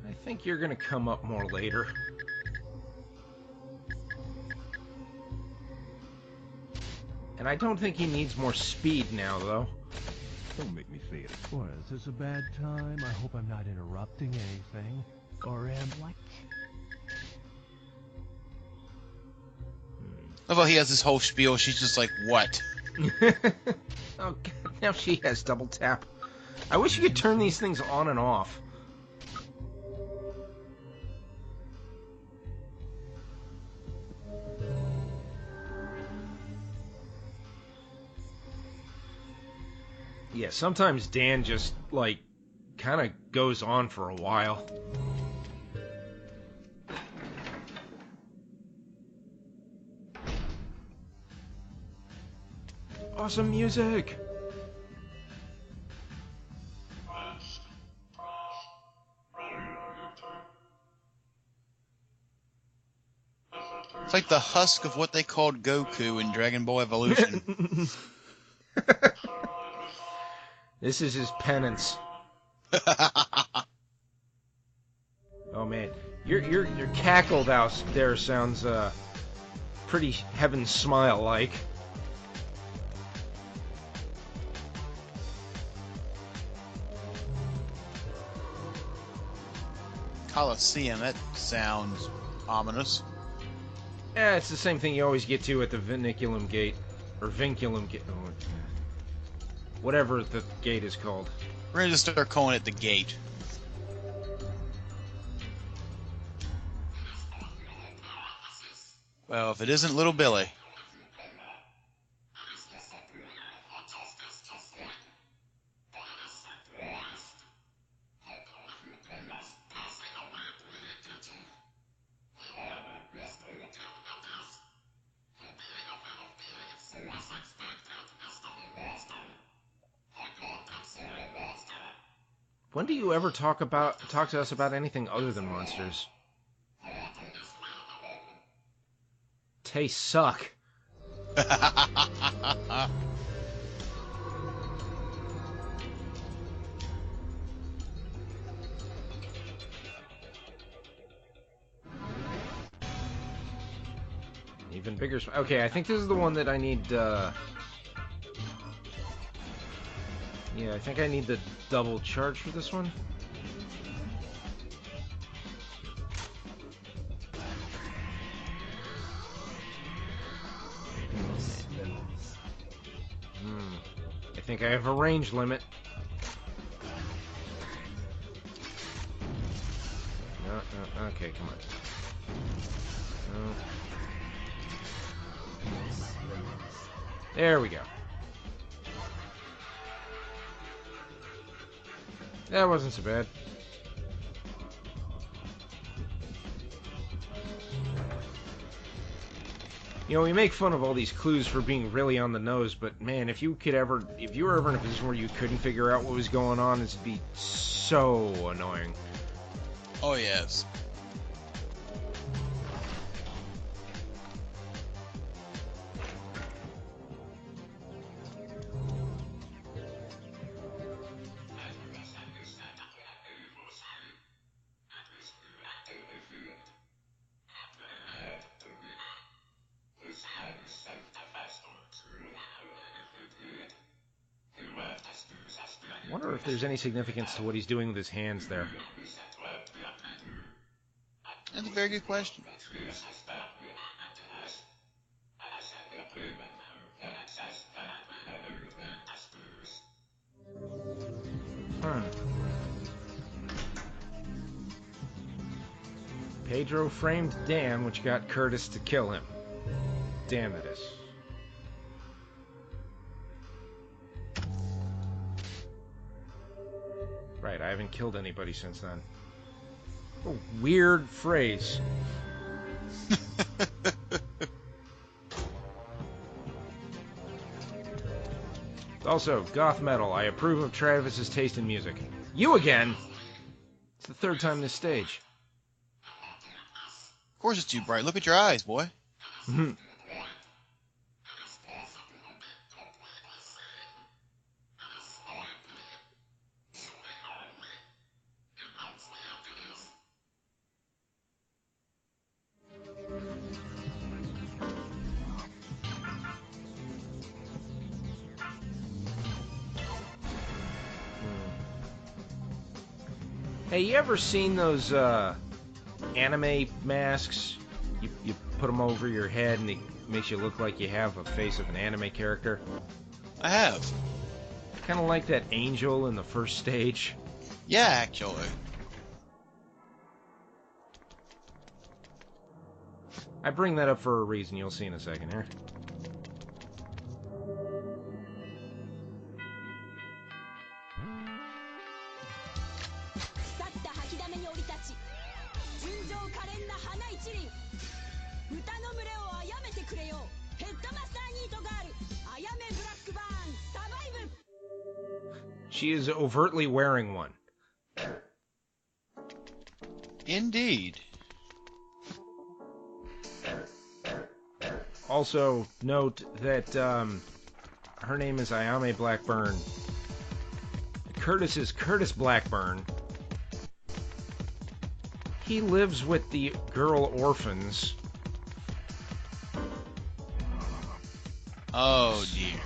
I think you're gonna come up more later. And I don't think he needs more speed now, though. Don't make me say it. Boy, is this a bad time? I hope I'm not interrupting anything. Or am... What? Although he has this whole spiel, she's just like, what? Oh, God, now she has double tap. I wish you could turn these things on and off. Yeah, sometimes Dan just, like, kind of goes on for a while. Awesome music! It's like the husk of what they called Goku in Dragon Ball Evolution. This is his penance. Oh man, your cackle there sounds pretty Heaven Smile like. Coliseum, that sounds ominous. Yeah, it's the same thing you always get to at the Vinculum Gate. Or Vinculum Gate. Oh, whatever the gate is called. We're gonna just start calling it the gate. Well, if it isn't Little Billy. When do you ever talk to us about anything other than monsters? Tastes suck. Even bigger. Okay, I think this is the one that I need. Yeah, I think I need the double charge for this one. I think I have a range limit. No, okay, come on. No. There we go. That wasn't so bad. You know, we make fun of all these clues for being really on the nose, but man, if you were ever in a position where you couldn't figure out what was going on, it'd be so annoying. Oh, yes. wonder if there's any significance to what he's doing with his hands there. That's a very good question. Pedro framed Dan, which got Curtis to kill him. Dan, that is. Right, I haven't killed anybody since then. A weird phrase. Also, goth metal. I approve of Travis's taste in music. You again? It's the third time this stage. Of course it's too bright. Look at your eyes, boy. Hey, you ever seen those anime masks? You put them over your head and it makes you look like you have a face of an anime character? I have. Kind of like that angel in the first stage. Yeah, actually. I bring that up for a reason. You'll see in a second here. She is overtly wearing one. Indeed. Also, note that her name is Ayame Blackburn. Curtis is Curtis Blackburn. He lives with the girl orphans. Oh, dear.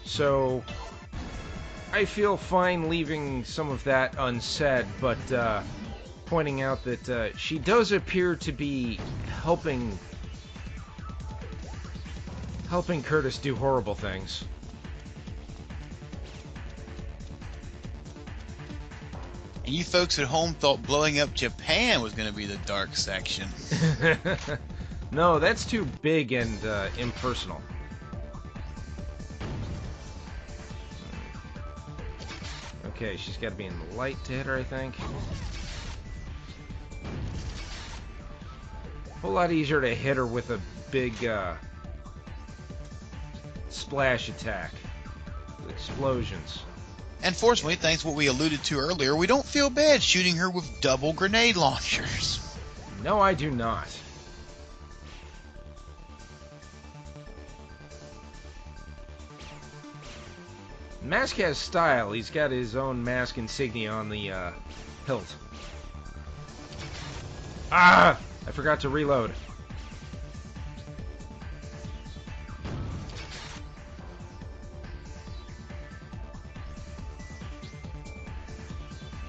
So, I feel fine leaving some of that unsaid, but pointing out that she does appear to be helping Curtis do horrible things. And you folks at home thought blowing up Japan was going to be the dark section. No, that's too big and impersonal. Okay, she's got to be in the light to hit her, I think. A whole lot easier to hit her with a big splash attack with explosions. And fortunately, thanks to what we alluded to earlier, we don't feel bad shooting her with double grenade launchers. No, I do not. Mask has style. He's got his own mask insignia on the hilt. Ah! I forgot to reload.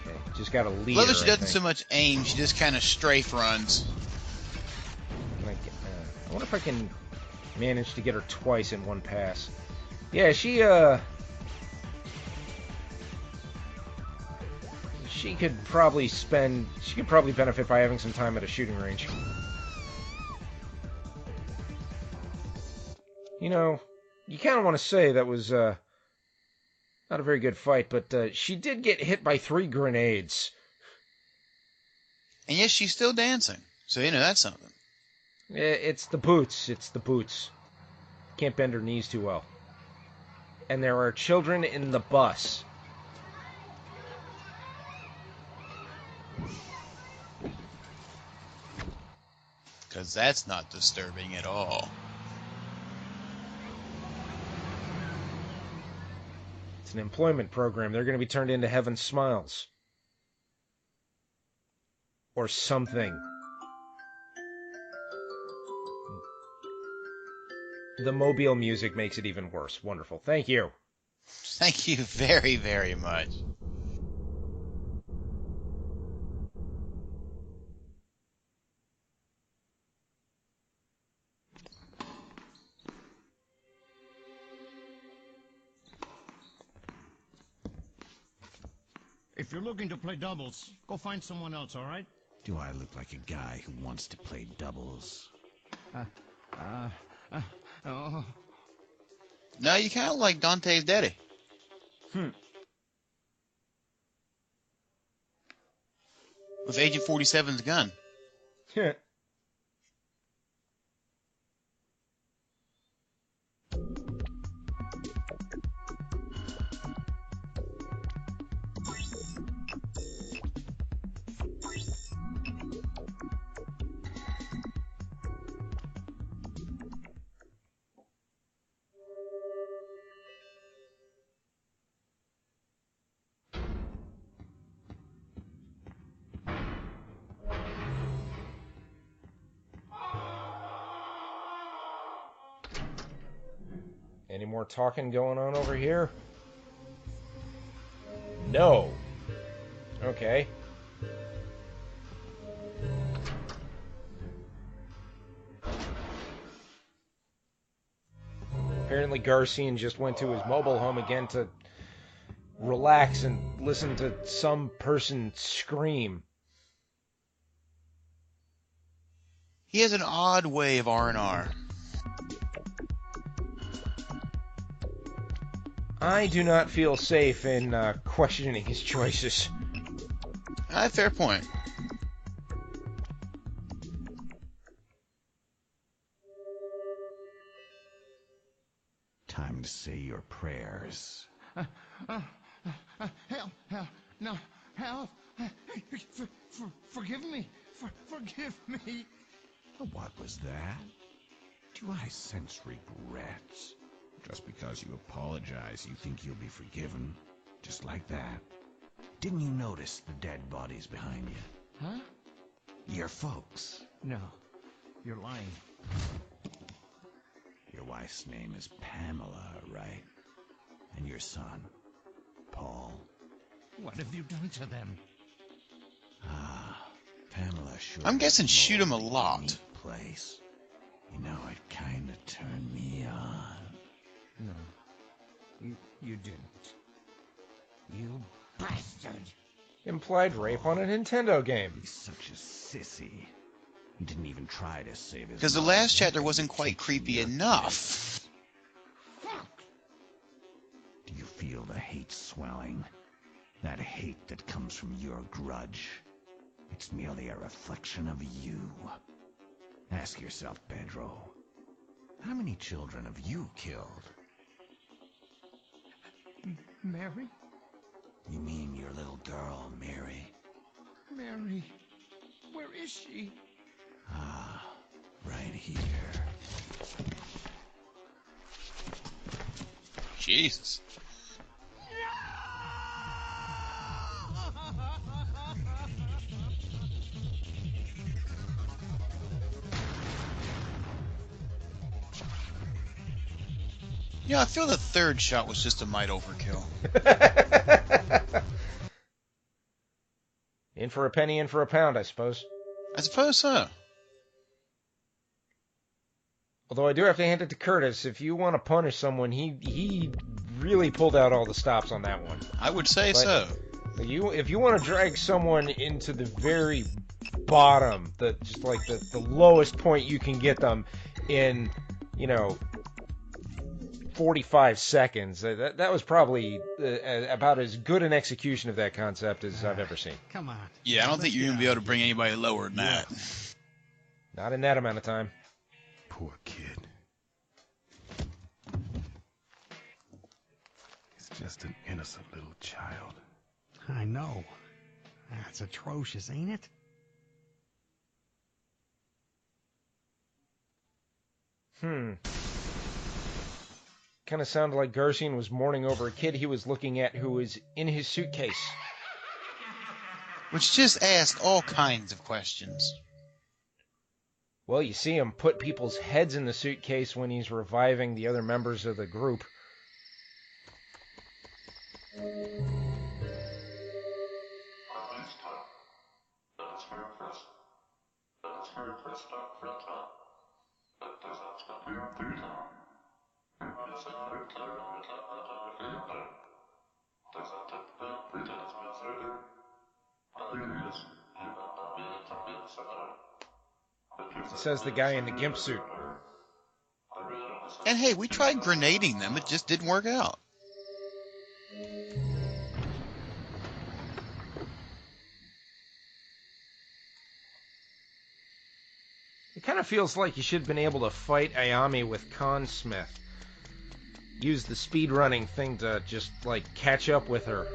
Okay, just got to lead Love her, that she doesn't so much aim, she just kind of strafe runs. Can I get, I wonder if I can manage to get her twice in one pass. Yeah, she could probably benefit by having some time at a shooting range. You know, you kind of want to say that was not a very good fight, but she did get hit by 3 grenades. And yes, she's still dancing. So, you know, that's something. It's the boots. It's the boots. Can't bend her knees too well. And there are children in the bus. Because that's not disturbing at all. It's an employment program. They're going to be turned into Heaven Smiles. Or something. The mobile music makes it even worse. Wonderful. Thank you. Thank you very, very much. If you're looking to play doubles, go find someone else, all right? Do I look like a guy who wants to play doubles? Oh. No, you kind of like Dante's daddy. With Agent 47's gun. Any more talking going on over here? No. Okay. Apparently Garcian just went to his mobile home again to relax and listen to some person scream. He has an odd way of R&R. I do not feel safe in questioning his choices. Fair point. Time to say your prayers. Help! No, help! Forgive me! Forgive me! What was that? Do I sense regrets? Just because you apologize, you think you'll be forgiven? Just like that? Didn't you notice the dead bodies behind you? Huh? Your folks. No, you're lying. Your wife's name is Pamela, right? And your son, Paul. What have you done to them? Pamela sure. I'm guessing shoot him a lot. Place. You know, it kind of turned me on. No, you didn't. You bastard! Implied rape on a Nintendo game. He's such a sissy. He didn't even try to save his. Because the last chapter wasn't quite creepy enough. Do you feel the hate swelling? That hate that comes from your grudge. It's merely a reflection of you. Ask yourself, Pedro. How many children have you killed? Mary? You mean your little girl, Mary? Mary, where is she? Right here. Jesus. Yeah, I feel the third shot was just a mite overkill. In for a penny, in for a pound, I suppose. I suppose so. Although I do have to hand it to Curtis. If you want to punish someone, he really pulled out all the stops on that one. I would say so. If you want to drag someone into the very bottom, just like the lowest point you can get them in, 45 seconds. That was probably about as good an execution of that concept as I've ever seen. Come on. Yeah, I don't think you're going to be able to bring anybody lower than that. Not in that amount of time. Poor kid. He's just an innocent little child. I know. That's atrocious, ain't it? Kind of sounded like Garcian was mourning over a kid he was looking at who was in his suitcase. Which just asked all kinds of questions. Well, you see him put people's heads in the suitcase when he's reviving the other members of the group. Says the guy in the gimp suit. And hey, we tried grenading them. It just didn't work out. It kind of feels like you should have been able to fight Ayami with Harman Smith. Use the speedrunning thing to just, like, catch up with her.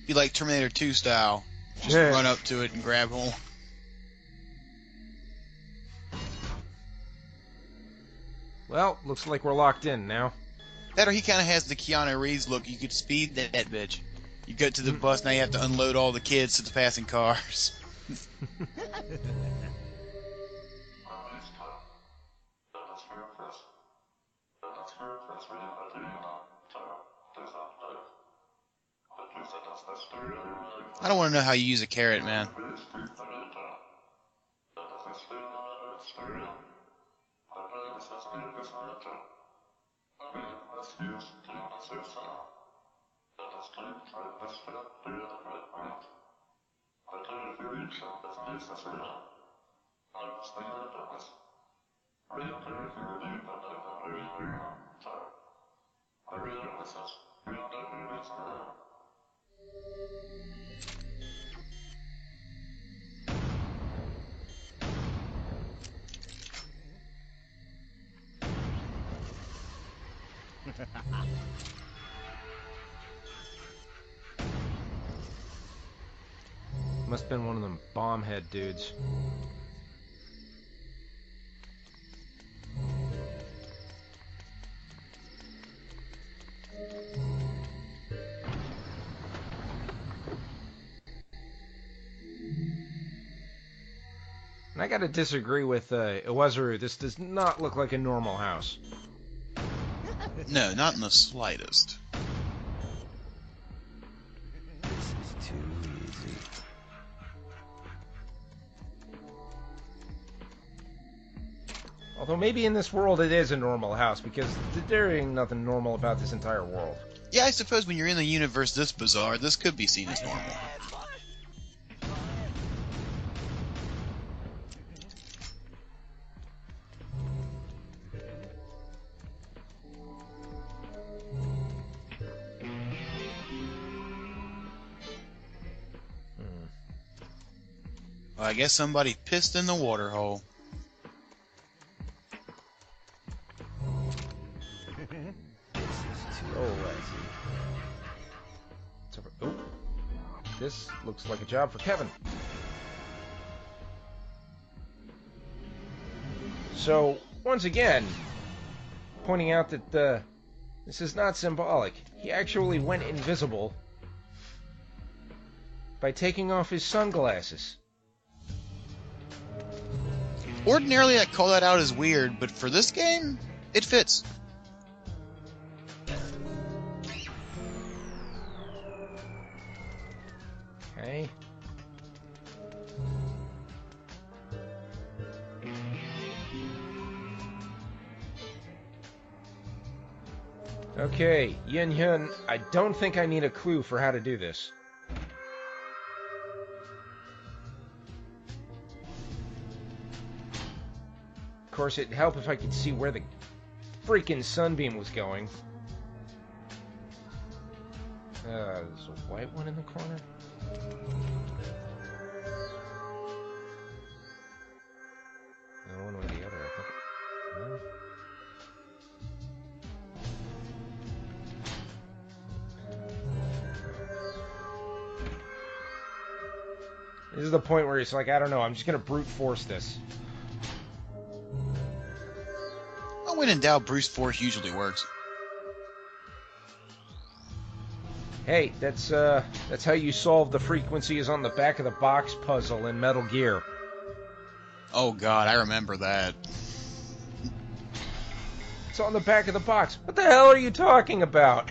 Be like Terminator 2 style. Just run up to it and grab hold. Well, looks like we're locked in now. That or he kind of has the Keanu Reeves look. You could speed that bitch. You get to the bus, now you have to unload all the kids to the passing cars. I don't want to know how you use a carrot, man. Must have been one of them bomb head dudes. And I gotta disagree with Iwazuru. This does not look like a normal house. No, not in the slightest. This is too easy. Although maybe in this world it is a normal house, because there ain't nothing normal about this entire world. Yeah, I suppose when you're in the universe this bizarre, this could be seen as normal. Well, I guess somebody pissed in the water hole. Oh, this looks like a job for Kevin. So, once again, pointing out that this is not symbolic. He actually went invisible by taking off his sunglasses. Ordinarily, I'd call that out as weird, but for this game, it fits. Okay. Okay, Yin Hyun, I don't think I need a clue for how to do this. Of course, it'd help if I could see where the freaking sunbeam was going. There's a white one in the corner. One way or the other, I think. No. This is the point where he's like, I don't know, I'm just gonna brute force this. Well, when in doubt, brute force usually works. Hey, that's how you solve the frequencies on the back of the box puzzle in Metal Gear. Oh god, I remember that. It's on the back of the box. What the hell are you talking about?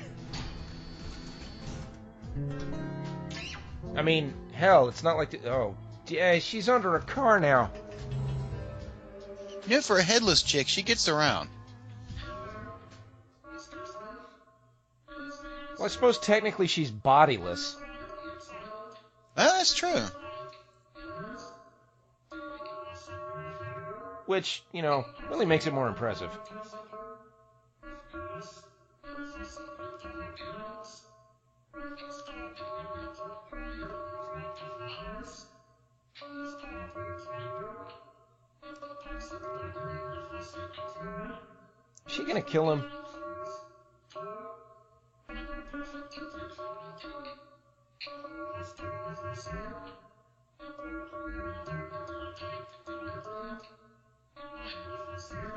I mean, hell, it's not like oh, yeah, she's under a car now. You know, for a headless chick, she gets around. Well, I suppose technically she's bodiless. That's true. Which, you know, really makes it more impressive. Is she gonna kill him?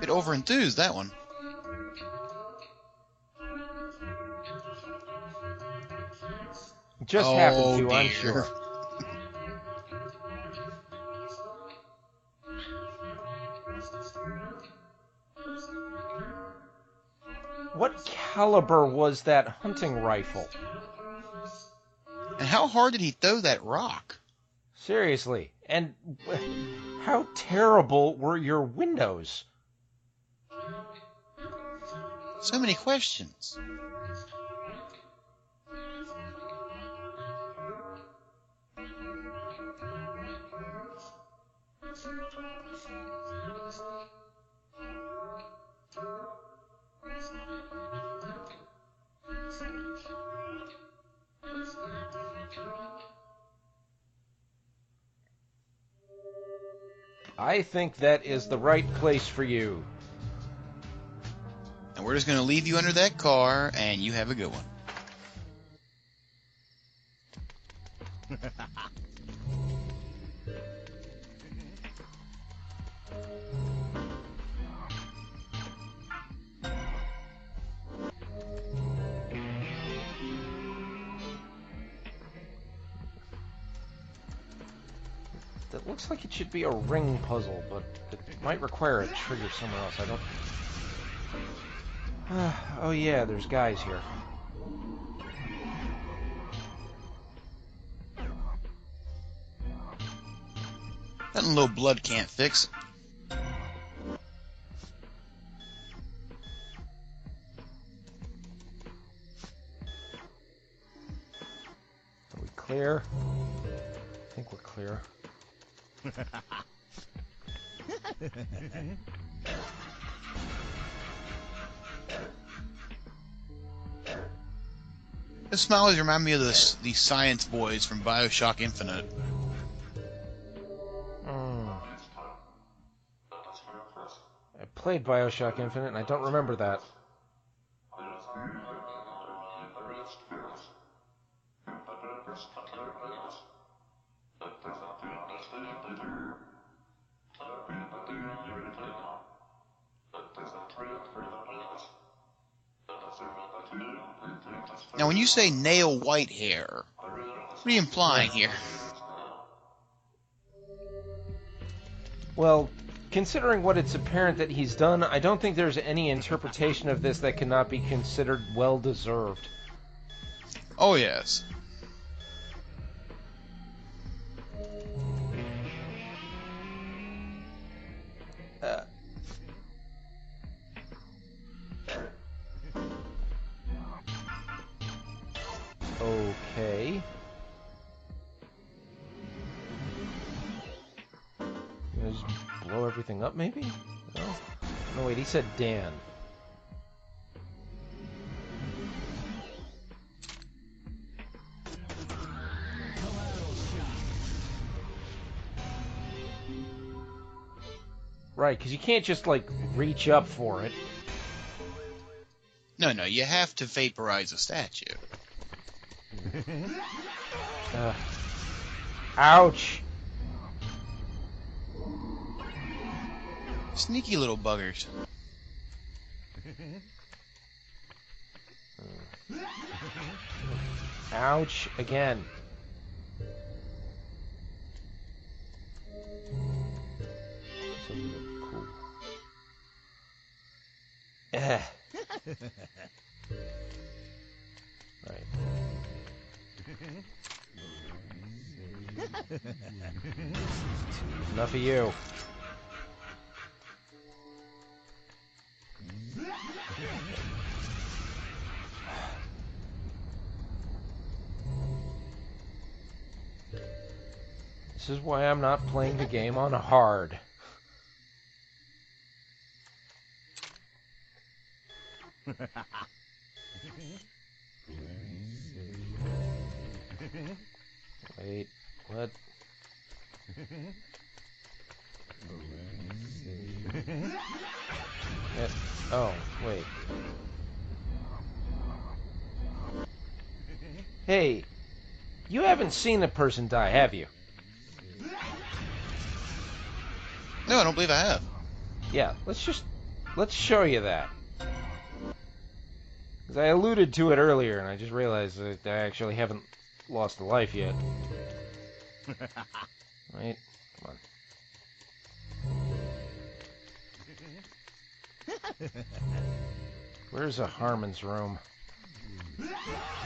Bit overenthused, that one. Just happened to, dear. I'm sure. What caliber was that hunting rifle? And how hard did he throw that rock? Seriously. And how terrible were your windows? So many questions. I think that is the right place for you. And we're just going to leave you under that car, and you have a good one. That looks like it should be a ring puzzle, but it might require a trigger somewhere else. I don't... oh yeah, there's guys here. Nothing low blood can't fix. Are we clear? I think we're clear. This smile always remind me of the science boys from BioShock Infinite. I played BioShock Infinite, and I don't remember that. Now, when you say nail white hair, what are you implying here? Well, considering what it's apparent that he's done, I don't think there's any interpretation of this that cannot be considered well-deserved. Oh, yes. Okay. Just blow everything up, maybe? No? No, wait, he said Dan. Right, because you can't just, like, reach up for it. No, you have to vaporize a statue. Ouch! Sneaky little buggers. Ouch, again. Cool. Right. Enough of you. This is why I'm not playing the game on hard. Wait, what? Oh, wait. Hey, you haven't seen a person die, have you? No, I don't believe I have. Yeah, let's show you that. Because I alluded to it earlier, and I just realized that I actually haven't lost a life yet. Right? Come on. Where's a Harman's room?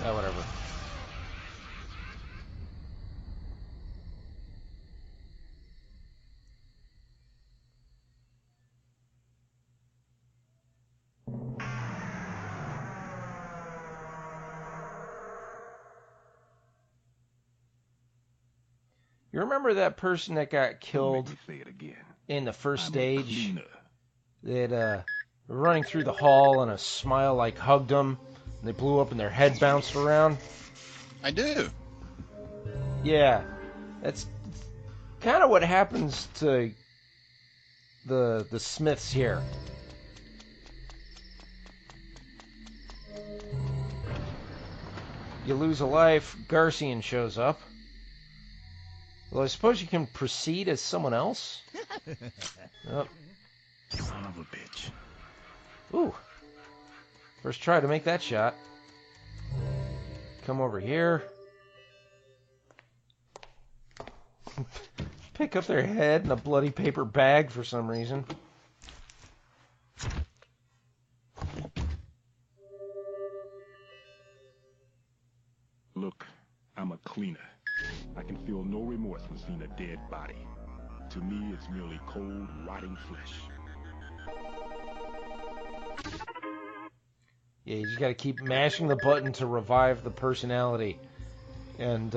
Oh, whatever. You remember that person that got killed in the first stage? That were running through the hall and a smile like hugged them, and they blew up and their head bounced around? I do. Yeah, that's kind of what happens to the Smiths here. You lose a life, Garcian shows up. Well, I suppose you can proceed as someone else? Oh. Son of a bitch. Ooh. First try to make that shot. Come over here. Pick up their head in a bloody paper bag for some reason. Look, I'm a cleaner. I can feel no remorse when seeing a dead body. To me, it's merely cold, rotting flesh. Yeah, you just gotta keep mashing the button to revive the personality. And,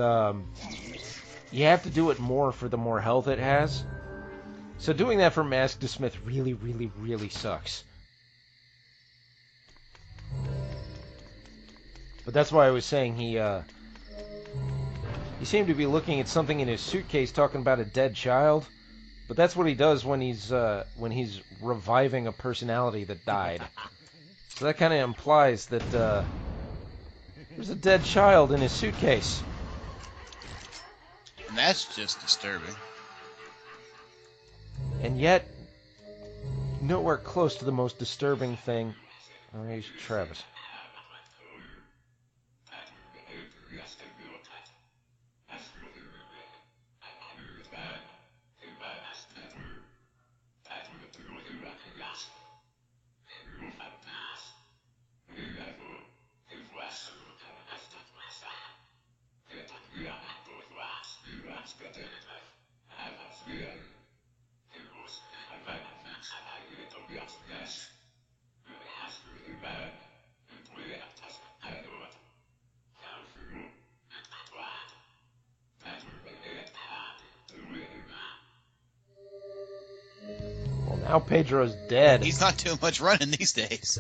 you have to do it more for the more health it has. So doing that for Mask to Smith really, really, really sucks. But that's why I was saying he seemed to be looking at something in his suitcase talking about a dead child. But that's what he does when he's reviving a personality that died. So that kind of implies that there's a dead child in his suitcase. And that's just disturbing. And yet, nowhere close to the most disturbing thing. Oh, here's Travis. Well, now Pedro's dead. He's not doing much running these days.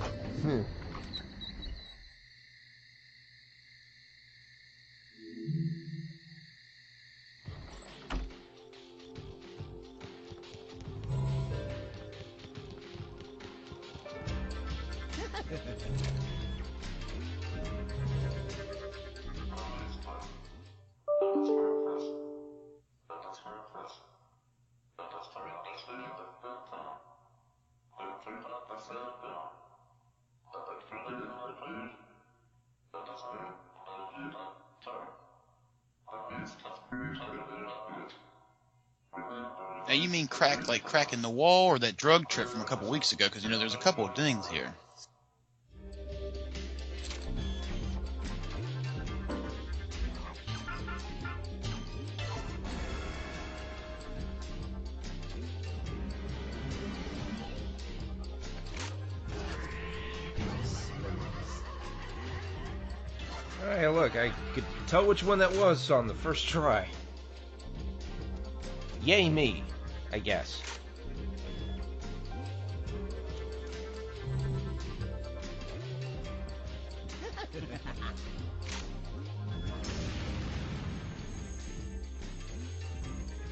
Now you mean crack like cracking the wall, or that drug trip from a couple weeks ago? Because, you know, there's a couple of things here. Hey, look, I could tell which one that was on the first try. Yay me, I guess.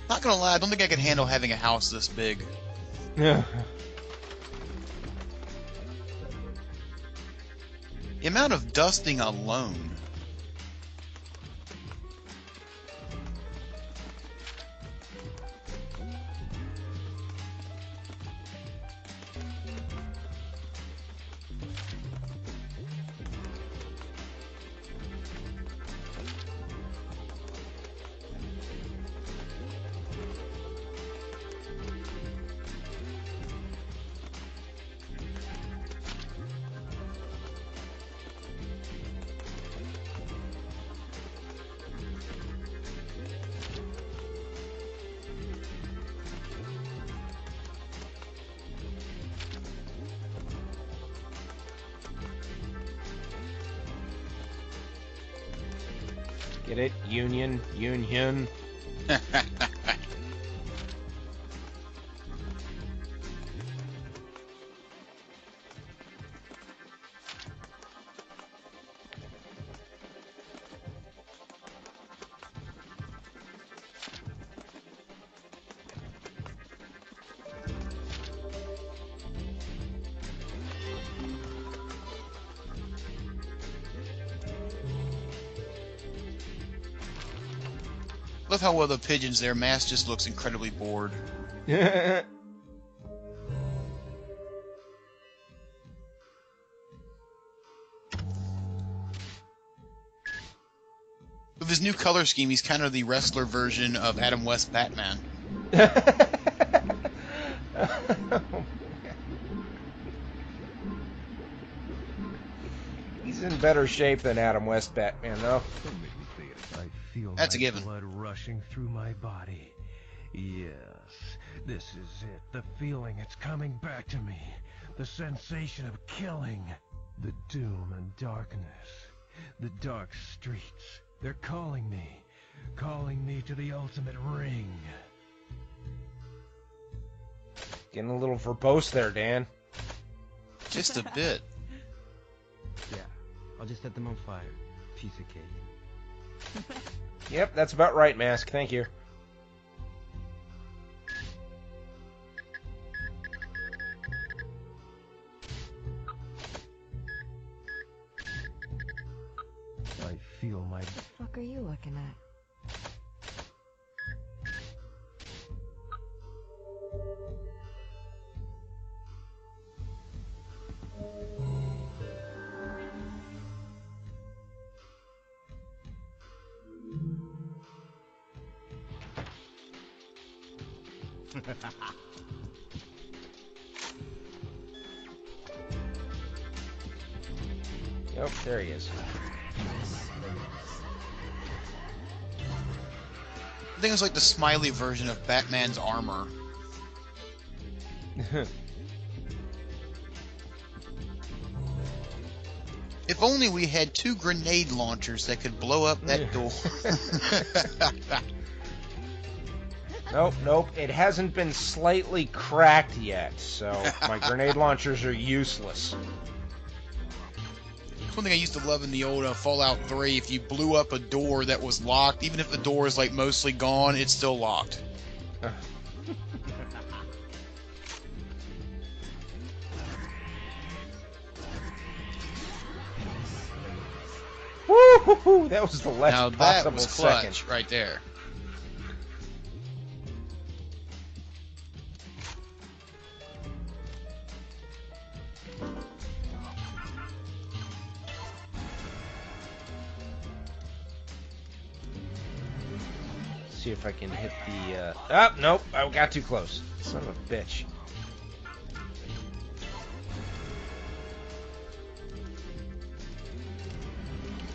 Not gonna lie, I don't think I could handle having a house this big. Yeah. The amount of dusting alone. Get it? Union. Love how well the pigeons there. Mass just looks incredibly bored. Yep, With his new color scheme, he's kind of the wrestler version of Adam West Batman. He's in better shape than Adam West Batman, though. Don't make me say it. I feel That's my a given. blood rushing through my body. Yes, this is it. The feeling, it's coming back to me. The sensation of killing. The doom and darkness. The dark streets. They're calling me to the ultimate ring. Getting a little verbose there, Dan. Just a bit. Yeah, I'll just set them on fire. Piece of cake. Yep, that's about right, Mask. Thank you. I feel my... What the fuck are you looking at? Yep, there he is. I think it's like the smiley version of Batman's armor. If only we had 2 grenade launchers that could blow up that door. Nope. It hasn't been slightly cracked yet, so my grenade launchers are useless. One thing I used to love in the old Fallout 3, if you blew up a door that was locked, even if the door is like mostly gone, it's still locked. Woo-hoo-hoo! That was the last Now that possible was clutch second. right there. See if I can hit the... Oh, nope, I got too close. Son of a bitch.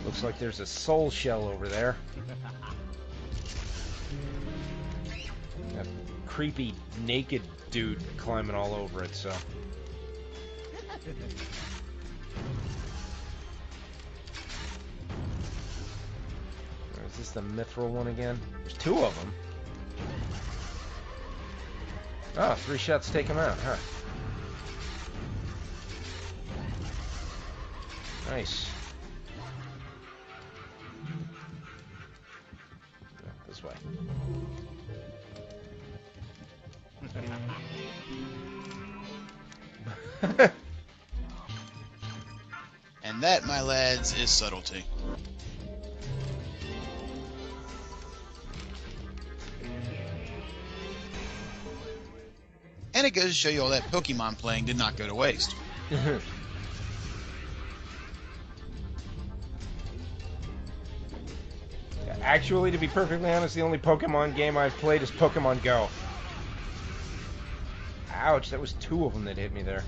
Looks like there's a soul shell over there. That creepy naked dude climbing all over it, so... Is this the mithril one again? There's two of them. Oh, 3 shots take him out, huh? Nice. No, this way. And that, my lads, is subtlety. And it goes to show you all that Pokemon playing did not go to waste. Actually, to be perfectly honest, the only Pokemon game I've played is Pokemon Go. Ouch, that was 2 of them that hit me there.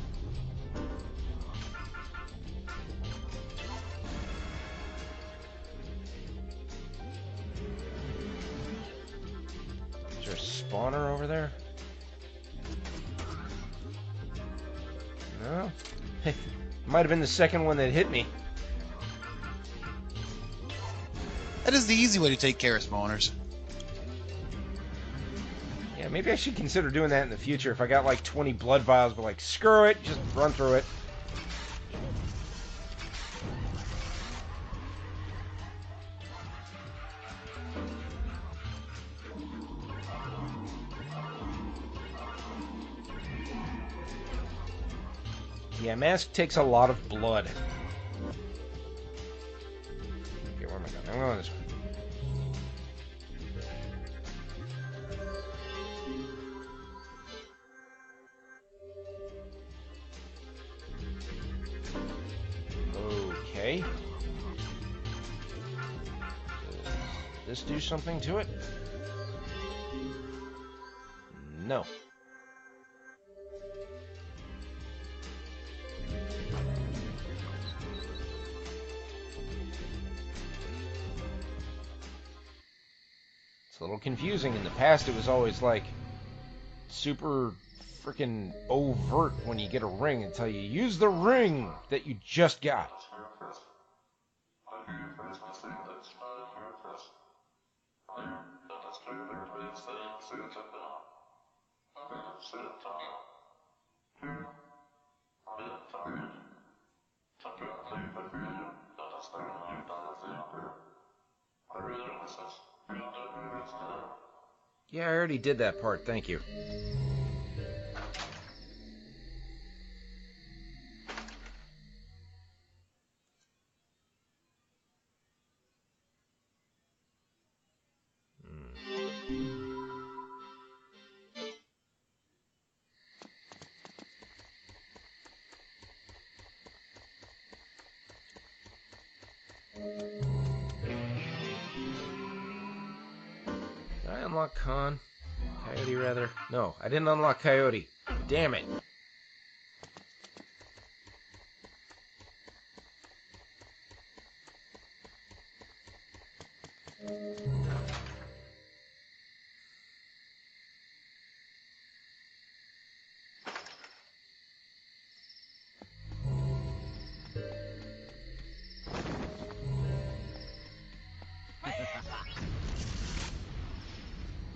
Is there a spawner over there? No. Might have been the second one that hit me. That is the easy way to take care of spawners. Yeah, maybe I should consider doing that in the future. If I got like 20 blood vials, but like, screw it, just run through it. Yeah, Mask takes a lot of blood. Okay, where am I going? I'm going this way. Okay. Does this do something to it? No. It's a little confusing. In the past, it was always like super freaking overt when you get a ring and tell you, use the ring that you just got. Yeah, I already did that part, thank you. Did I unlock Coyote, rather? No, I didn't unlock Coyote. Damn it.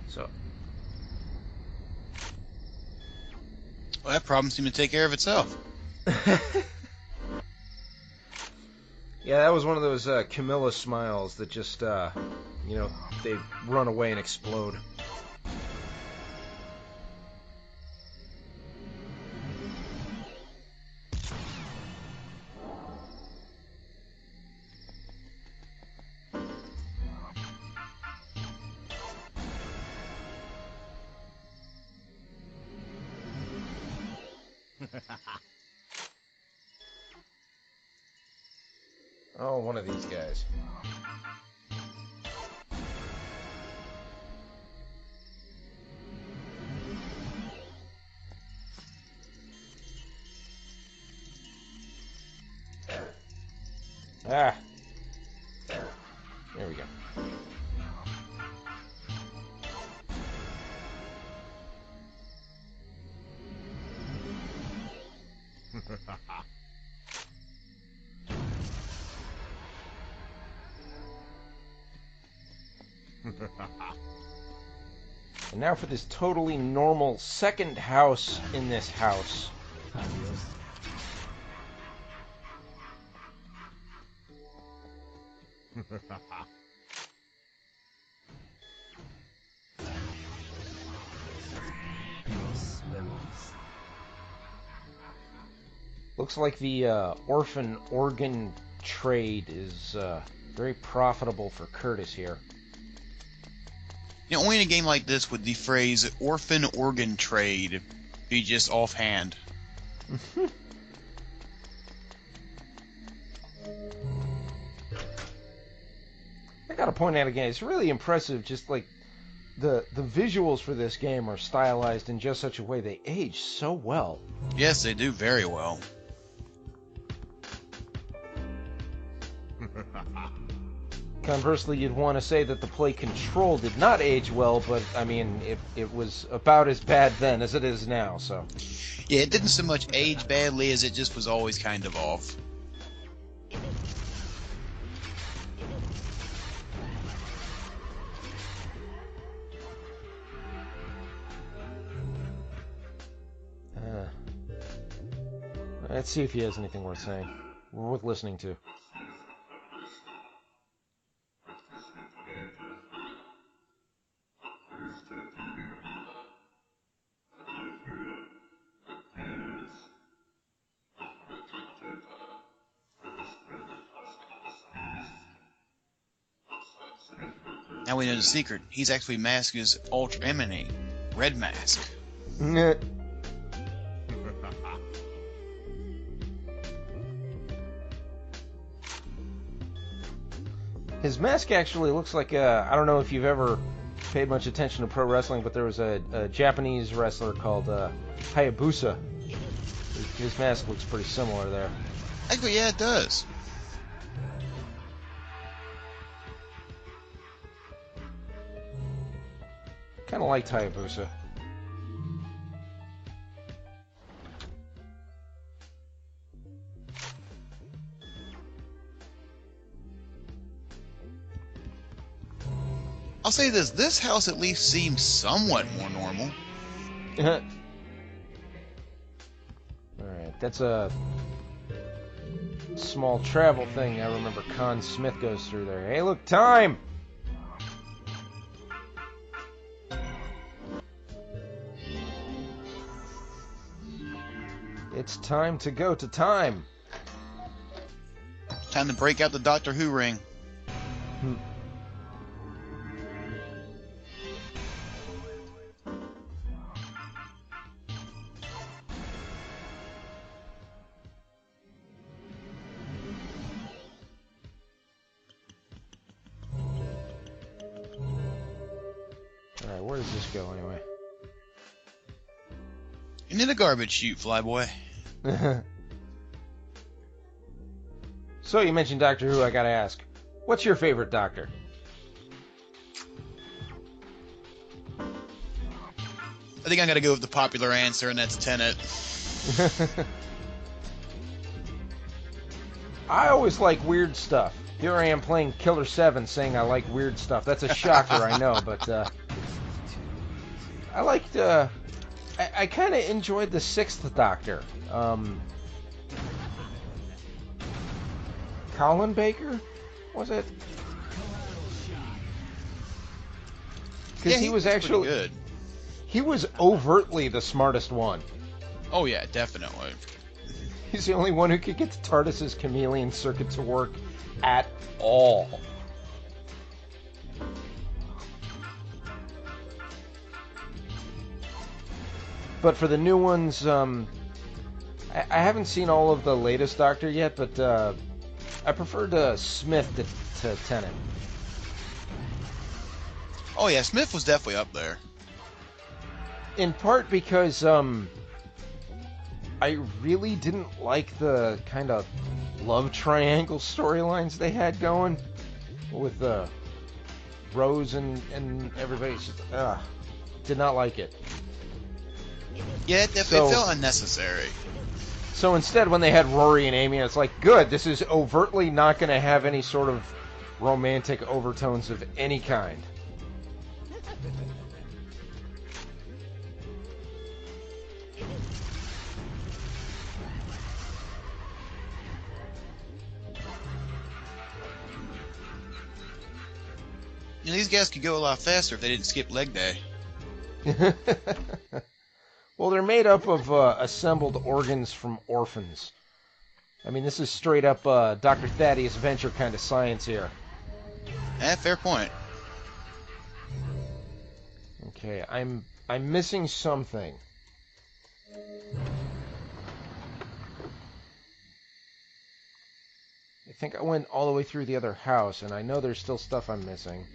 So, well, that problem seemed to take care of itself. yeah, that was one of those Camilla smiles that just, you know, they run away and explode. Oh, one of these guys. Ah. There we go. And now for this totally normal second house in this house. Looks like the orphan organ trade is very profitable for Curtis here. You know, only in a game like this would the phrase orphan organ trade be just offhand. I gotta point out again, it's really impressive, just like the visuals for this game are stylized in just such a way they age so well. Yes, they do very well. Conversely, you'd want to say that the play Control did not age well, but I mean, it was about as bad then as it is now, so. Yeah, it didn't so much age badly as it just was always kind of off. Let's see if he has anything worth saying, worth listening to. Now we know the secret. He's actually masked as Ultra Emily, Red Mask. His mask actually looks like I don't know if you've ever paid much attention to pro wrestling, but there was a Japanese wrestler called Hayabusa. His mask looks pretty similar there. Actually, yeah, it does. Kind of liked Hayabusa. I'll say this house at least seems somewhat more normal. Alright, that's a small travel thing I remember Kun Smith goes through there. Hey, look, time! It's time to go to time. Time to break out the Doctor Who ring. Alright, where does this go anyway? Into the garbage chute, Flyboy. So you mentioned Doctor Who, I gotta ask, what's your favorite Doctor? I think I gotta go with the popular answer, and that's Tenet. I always like weird stuff. Here I am playing Killer7 saying I like weird stuff. That's a shocker, I know, but I liked, I kind of enjoyed the Sixth Doctor. Colin Baker? Was it? Because Yeah, he was actually good. He was overtly the smartest one. Oh yeah, definitely. He's the only one who could get the TARDIS's chameleon circuit to work at all. But for the new ones, I haven't seen all of the latest Doctor yet, but I preferred Smith to Tennant. Oh yeah, Smith was definitely up there. In part because I really didn't like the kind of love triangle storylines they had going with Rose and everybody. Just, did not like it. Yeah, it felt unnecessary. So instead, when they had Rory and Amy, it's like, good, this is overtly not going to have any sort of romantic overtones of any kind. You know, these guys could go a lot faster if they didn't skip leg day. Well, they're made up of assembled organs from orphans. I mean, this is straight up Dr. Thaddeus Venture kind of science here. Fair point. Okay, I'm missing something. I think I went all the way through the other house, and I know there's still stuff I'm missing.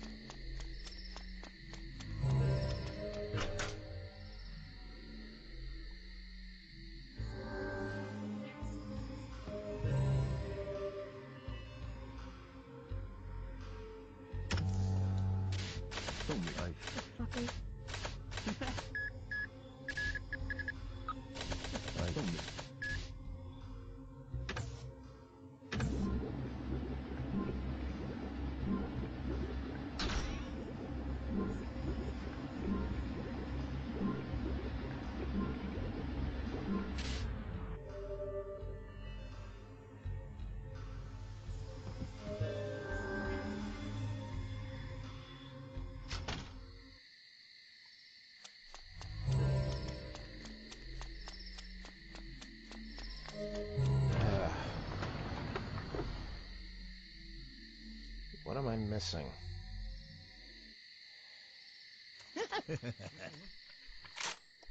What am I missing?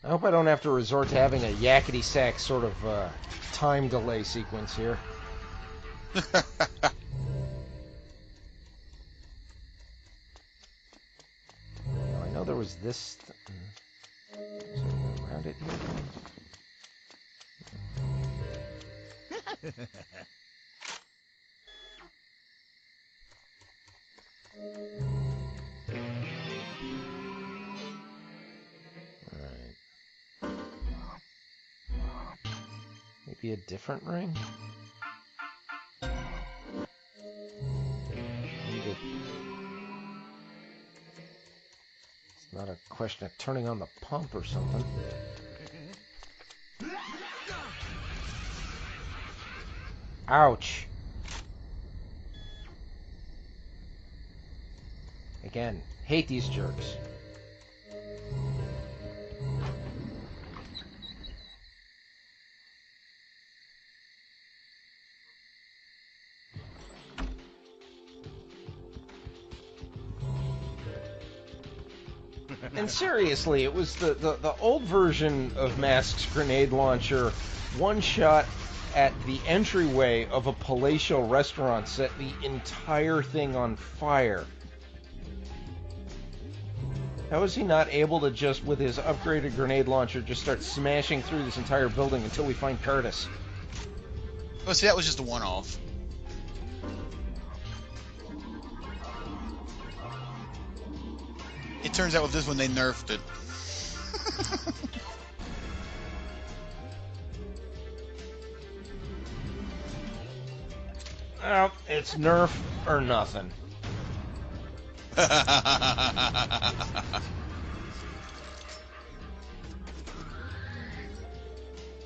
I hope I don't have to resort to having a yakety-sack sort of time delay sequence here. Now, I know there was this... Is there around it here? Alright. Maybe a different ring? It's not a question of turning on the pump or something. Ouch! Again, hate these jerks. And seriously, it was the old version of Mask's grenade launcher, one shot at the entryway of a palatial restaurant, set the entire thing on fire. How is he not able to just, with his upgraded grenade launcher, just start smashing through this entire building until we find Curtis? Well, see, that was just a one-off. It turns out with this one, they nerfed it. Well, it's nerf or nothing.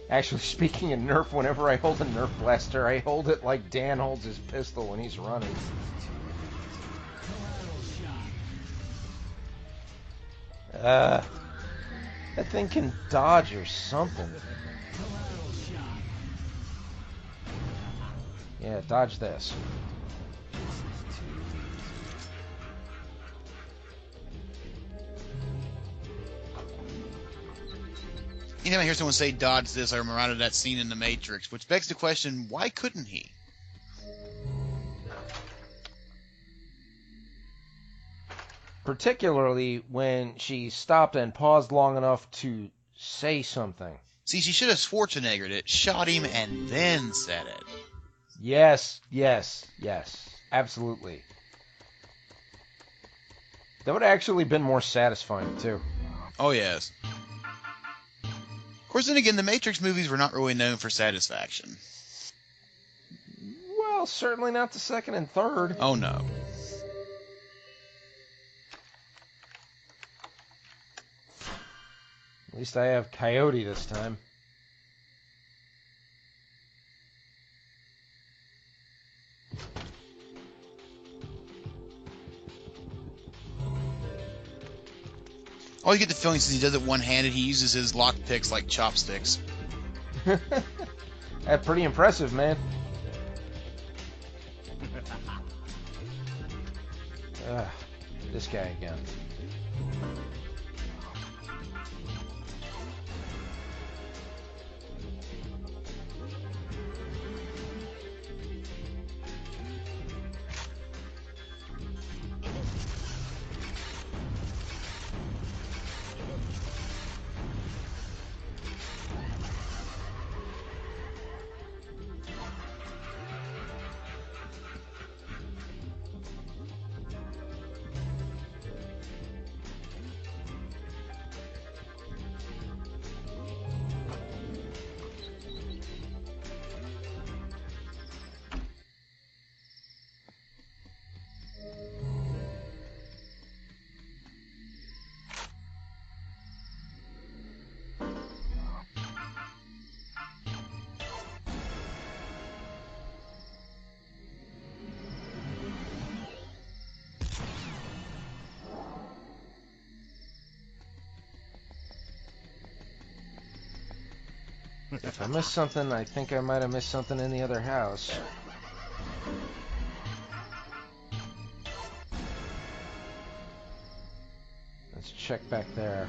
Actually, speaking of nerf, whenever I hold a nerf blaster, I hold it like Dan holds his pistol when he's running. That thing can dodge or something. Yeah, dodge this. Anytime I hear someone say dodge this, I remember of that scene in The Matrix, which begs the question, why couldn't he? Particularly when she stopped and paused long enough to say something. See, she should have Schwarzeneggered it, shot him, and then said it. Yes, yes, yes. Absolutely. That would have actually been more satisfying, too. Oh, yes. Of course, then again, the Matrix movies were not really known for satisfaction. Well, certainly not the second and third. Oh, no. At least I have Coyote this time. Oh, you get the feeling since he does it one-handed, he uses his lockpicks like chopsticks. That's pretty impressive, man. This guy again. If I missed something, I think I might have missed something in the other house. Let's check back there.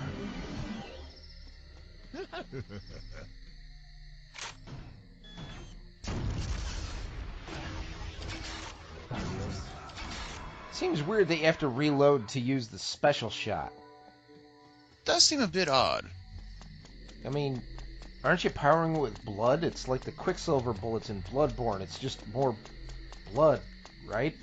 Seems weird that you have to reload to use the special shot. Does seem a bit odd. I mean, aren't you powering it with blood? It's like the Quicksilver bullets in Bloodborne. It's just more blood, right?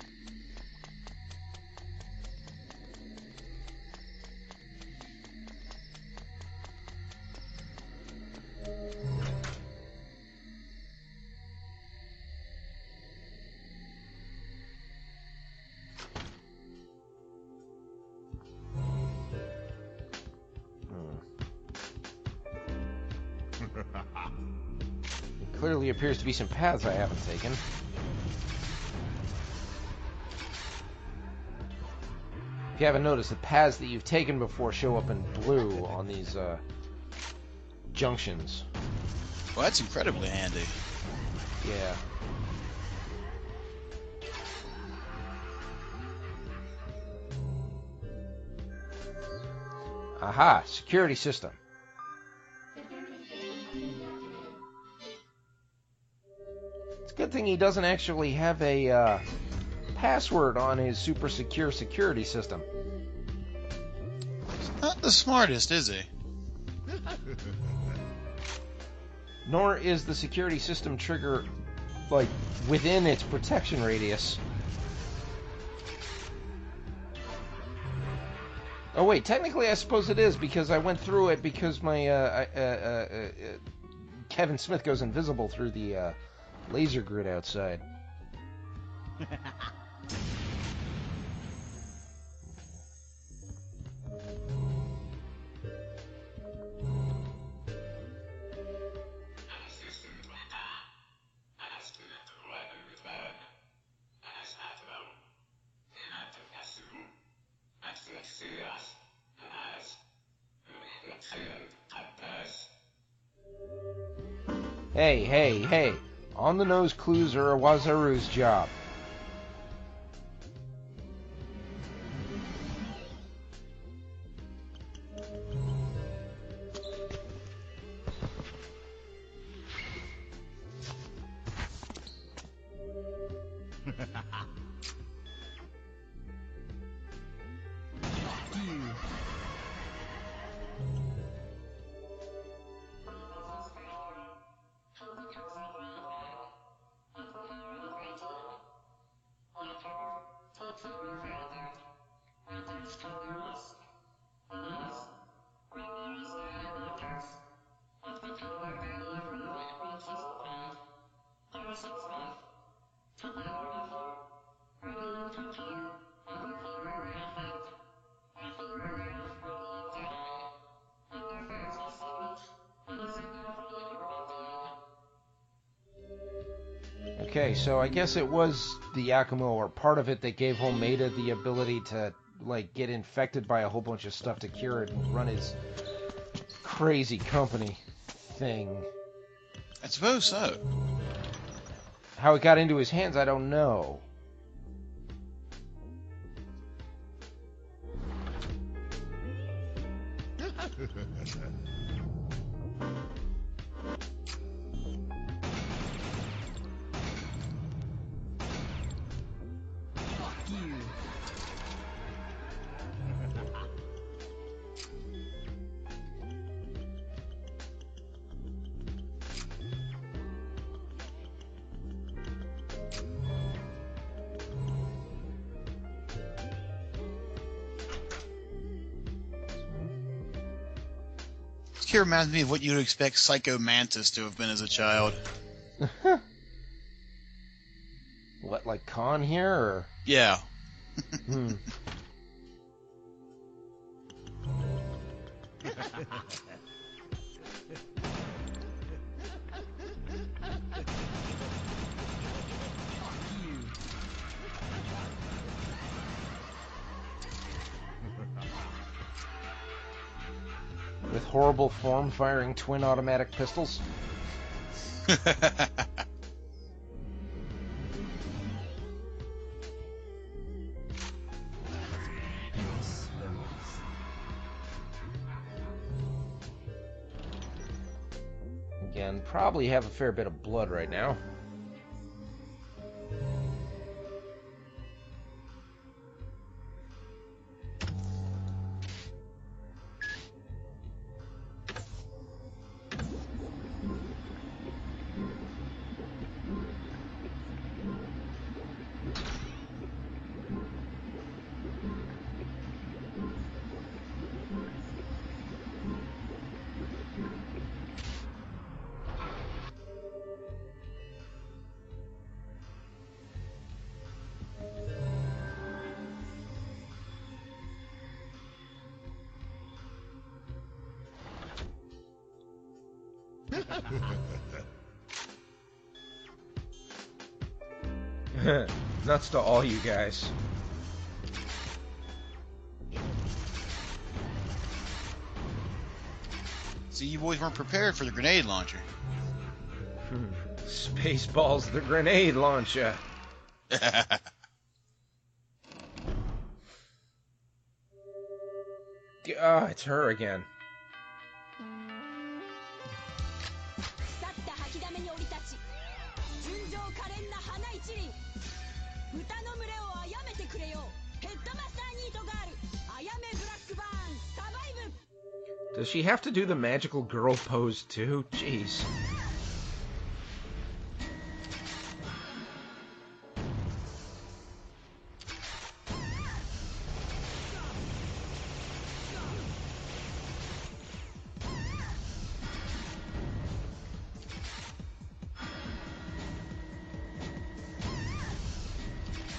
Clearly appears to be some paths I haven't taken. If you haven't noticed, the paths that you've taken before show up in blue on these junctions. Well, that's incredibly handy. Yeah. Aha! Security system. Good thing he doesn't actually have a password on his super secure security system. He's not the smartest, is he? Nor is the security system trigger, like, within its protection radius. Oh wait, technically I suppose it is, because I went through it because my Kevin Smith goes invisible through the laser grid outside. Hey, hey, hey. On-the-nose clues are a Wazaru's job. Okay, so I guess it was the Yakumo, or part of it, that gave Homeda the ability to, like, get infected by a whole bunch of stuff to cure it and run his crazy company thing. I suppose so. How it got into his hands, I don't know. This kid reminds me of what you would expect Psycho Mantis to have been as a child. What, like Khan here, or? Yeah. With horrible form firing twin automatic pistols? Again, probably have a fair bit of blood right now. Nuts to all you guys. See, you boys weren't prepared for the grenade launcher. Spaceballs the grenade launcher. Ah, it's her again. Does she have to do the magical girl pose too? Jeez.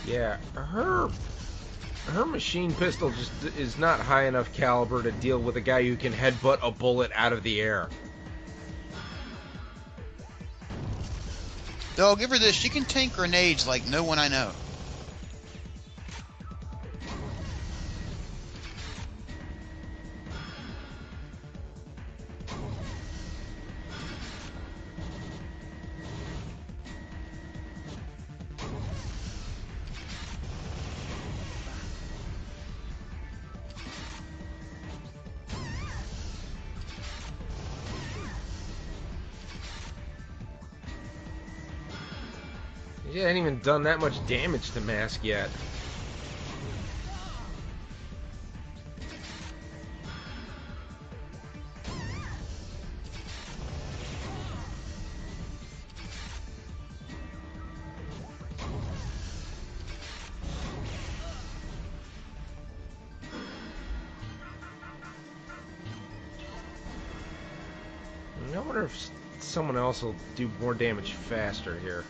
Yeah, her machine pistol just is not high enough caliber to deal with a guy who can headbutt a bullet out of the air. Though I'll give her this, she can tank grenades like no one I know. She hasn't even done that much damage to Mask yet. I wonder if someone else will do more damage faster here.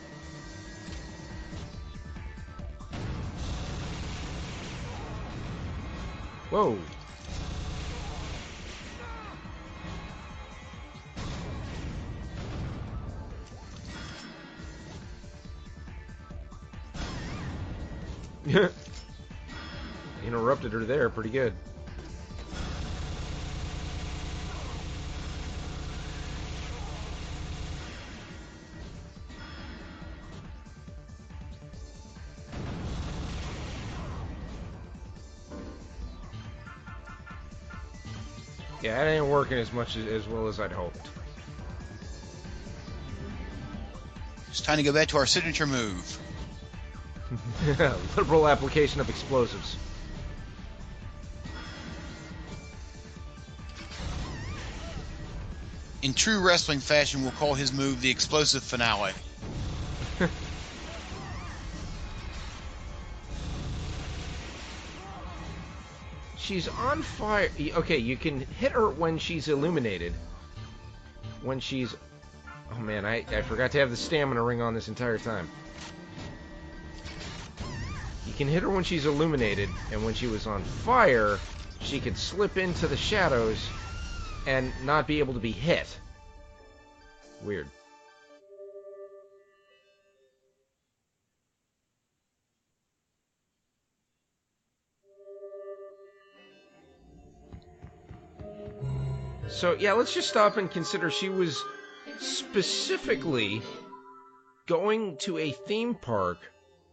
Whoa. Interrupted her there pretty good. Yeah, it ain't working as well as I'd hoped. It's time to go back to our signature move. Liberal application of explosives. In true wrestling fashion, we'll call his move the explosive finale. She's on fire. Okay, you can hit her when she's illuminated. When she's... Oh man, I forgot to have the stamina ring on this entire time. You can hit her when she's illuminated, and when she was on fire, she could slip into the shadows and not be able to be hit. Weird. So, yeah, let's just stop and consider she was specifically going to a theme park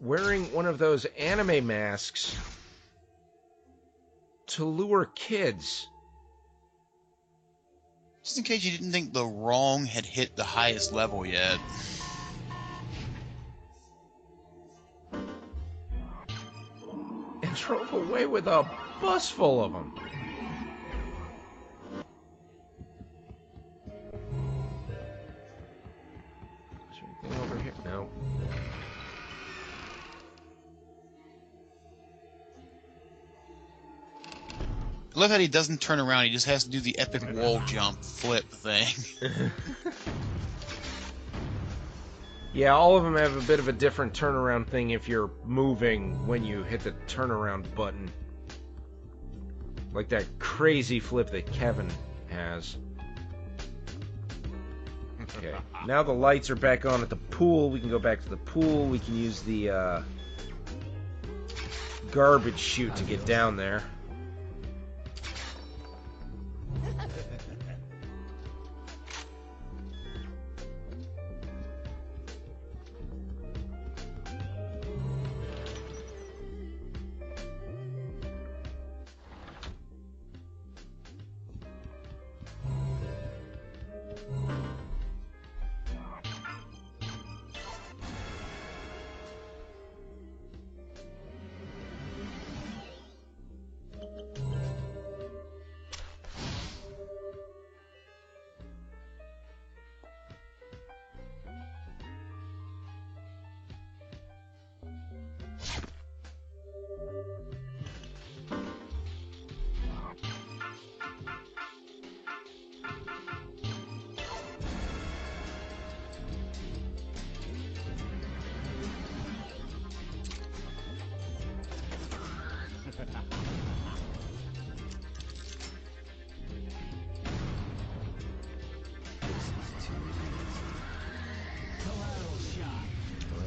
wearing one of those anime masks to lure kids. Just in case you didn't think the wrong had hit the highest level yet. And drove away with a bus full of them. Is there anything over here? No. I love how he doesn't turn around, he just has to do the epic wall jump flip thing. Yeah, all of them have a bit of a different turnaround thing if you're moving when you hit the turnaround button. Like that crazy flip that Kevin has. Okay, now the lights are back on at the pool. We can go back to the pool. We can use the garbage chute to get down there.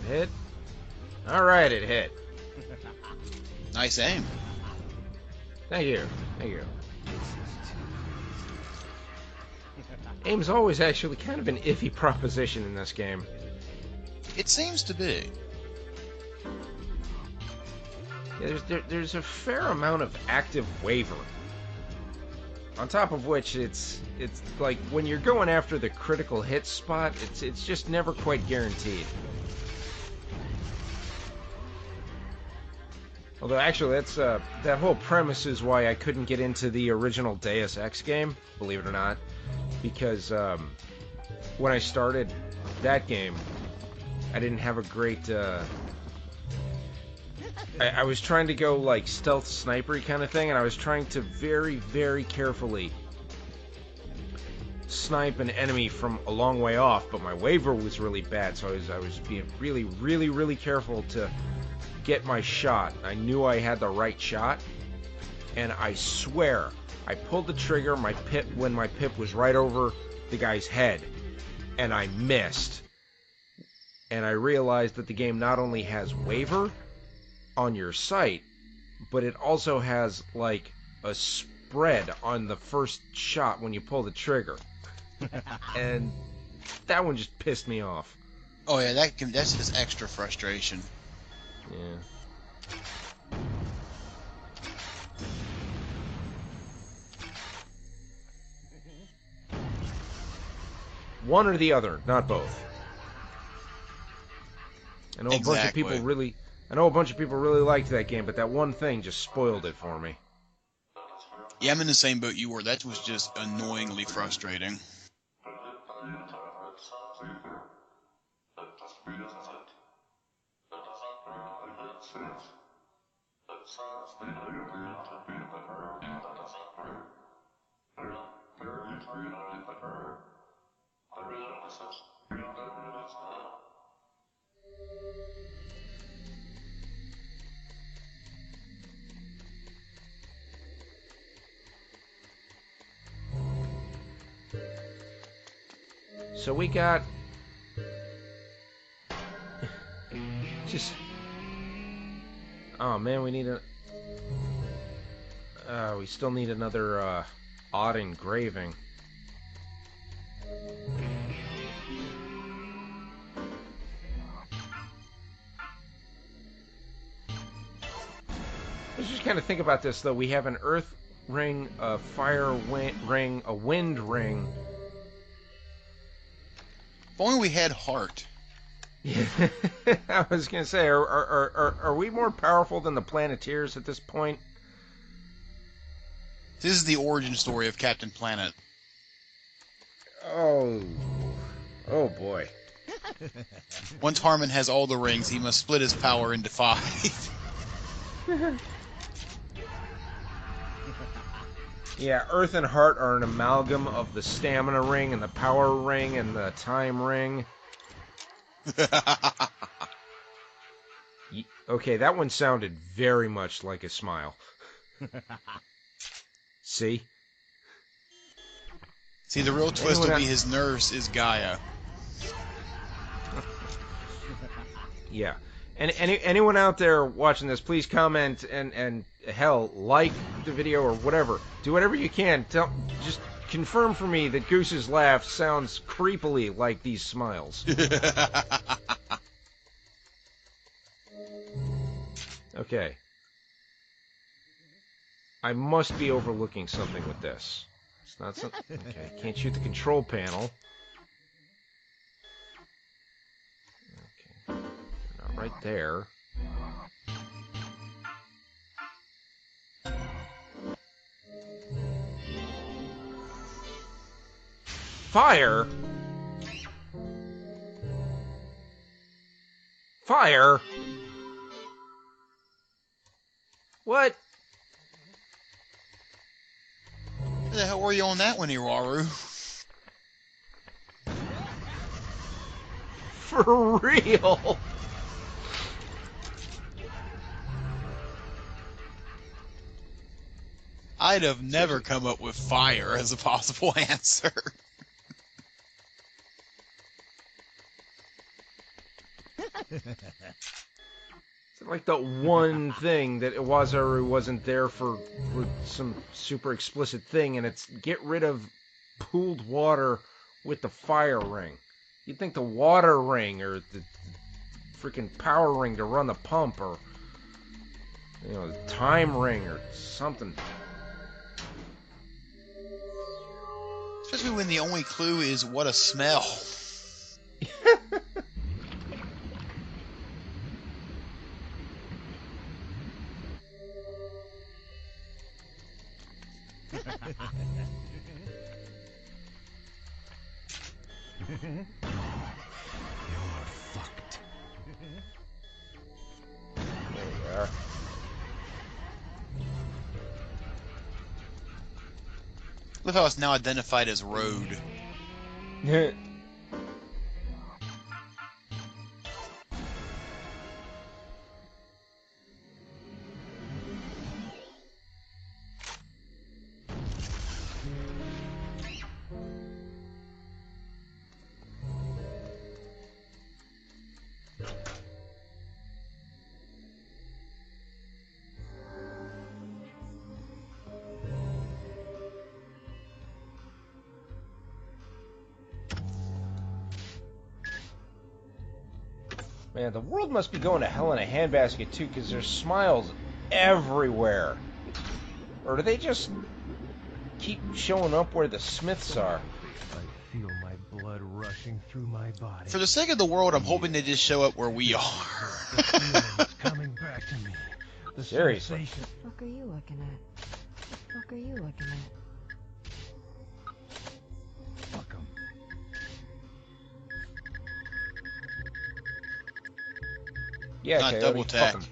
Hit. Alright, it hit. Nice aim. Thank you. Thank you. Aim's always actually kind of an iffy proposition in this game. It seems to be. Yeah, there's a fair amount of active waver. On top of which, it's like when you're going after the critical hit spot, it's just never quite guaranteed. Although, actually, that's that whole premise is why I couldn't get into the original Deus Ex game, believe it or not. Because when I started that game, I didn't have a great... I was trying to go, like, stealth sniper-y kind of thing, and I was trying to very, very carefully snipe an enemy from a long way off, but my waver was really bad, so I was being really, really, really careful to get my shot. I knew I had the right shot, and I swear I pulled the trigger when my pip was right over the guy's head, and I missed. And I realized that the game not only has waver, on your sight, but it also has like a spread on the first shot when you pull the trigger. And that one just pissed me off. Oh yeah, that's just extra frustration. Yeah. One or the other, not both. I know a bunch of people really liked that game, but that one thing just spoiled it for me. Yeah, I'm in the same boat you were. That was just annoyingly frustrating. So we got just, oh man, we need we still need another odd engraving. Let's just kind of think about this though. We have an earth ring, a fire ring, a wind ring. If only we had heart. Yeah, I was gonna say, are we more powerful than the Planeteers at this point? This is the origin story of Captain Planet. Oh boy. Once Harman has all the rings, he must split his power into 5. Yeah, Earth and Heart are an amalgam of the stamina ring and the power ring and the time ring. Okay, that one sounded very much like a smile. See? See, the real twist will be his nurse is Gaia. Yeah. And anyone out there watching this, please comment and hell, like the video or whatever. Do whatever you can. Just confirm for me that Goose's laugh sounds creepily like these smiles. Okay. I must be overlooking something with this. It's not something. Okay, can't shoot the control panel. Okay, not right there. Fire? Fire? What? Where the hell were you on that one, Iwaru? For real? I'd have never come up with fire as a possible answer. It's like the one thing that Iwazaru wasn't there for some super explicit thing, and it's get rid of pooled water with the fire ring. You'd think the water ring or the freaking power ring to run the pump, or the time ring or something. Especially when the only clue is what a smell. You're fucked. There we are. Look how it's now identified as road. Man, the world must be going to hell in a handbasket, too, because there's smiles everywhere. Or do they just keep showing up where the Smiths are? I feel my blood rushing through my body. For the sake of the world, I'm hoping they just show up where we are. The feeling's coming back to me. The Seriously. sensation. What are you looking at? What are you looking at? Fuck 'em. Yeah, Not Coyote, double fuck tap. 'em.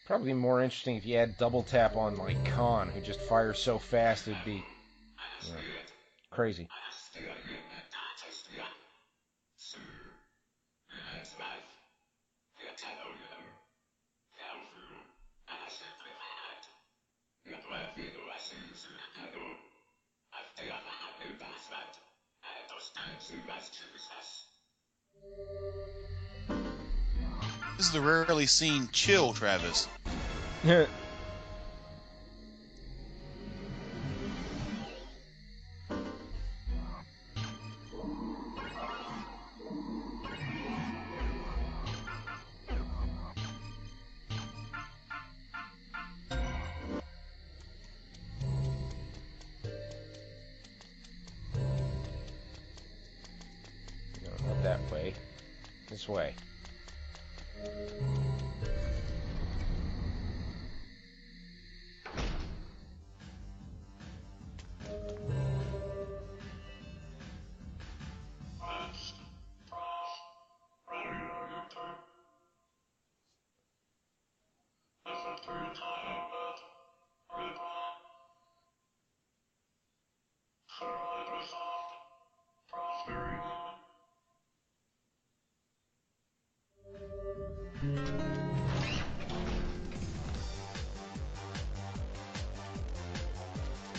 Probably more interesting if you had double tap on like Khan, who just fires so fast it'd be crazy. This is the rarely seen chill Travis. No, not that way. This way.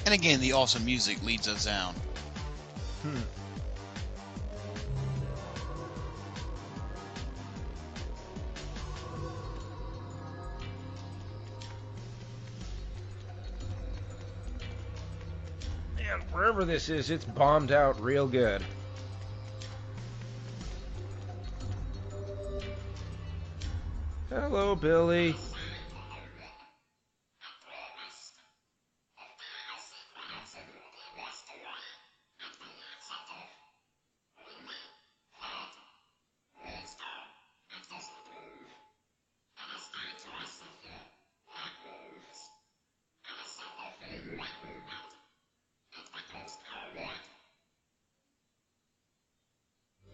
And again, the awesome music leads us down. Man, wherever this is, it's bombed out real good. Hello, Billy.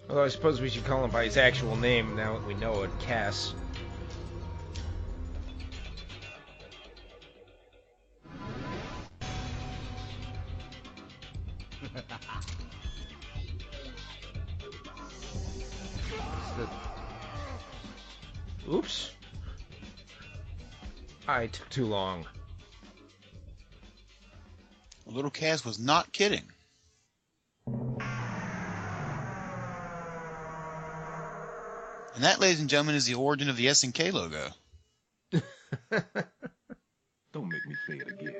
Although I suppose we should call him by his actual name now that we know it, Cass. Oops. I took too long. Little Cass was not kidding. And that, ladies and gentlemen, is the origin of the SNK logo. Don't make me say it again.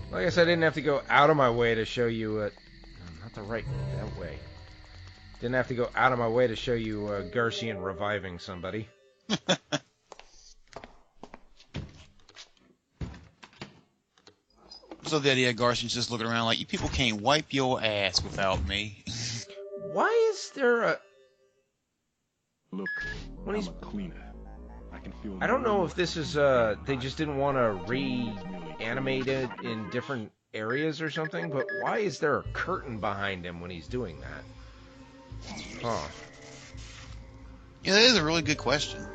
Well, I guess I didn't have to go out of my way to show you not the right that way. Didn't have to go out of my way to show you Garcian reviving somebody. So the idea Garcian's just looking around like, you people can't wipe your ass without me. Why is there a... Look, when he's I'm a cleaner. I can feel. I don't know if this is they just didn't want to reanimate it in different areas or something, but why is there a curtain behind him when he's doing that? Huh. Yeah, that is a really good question.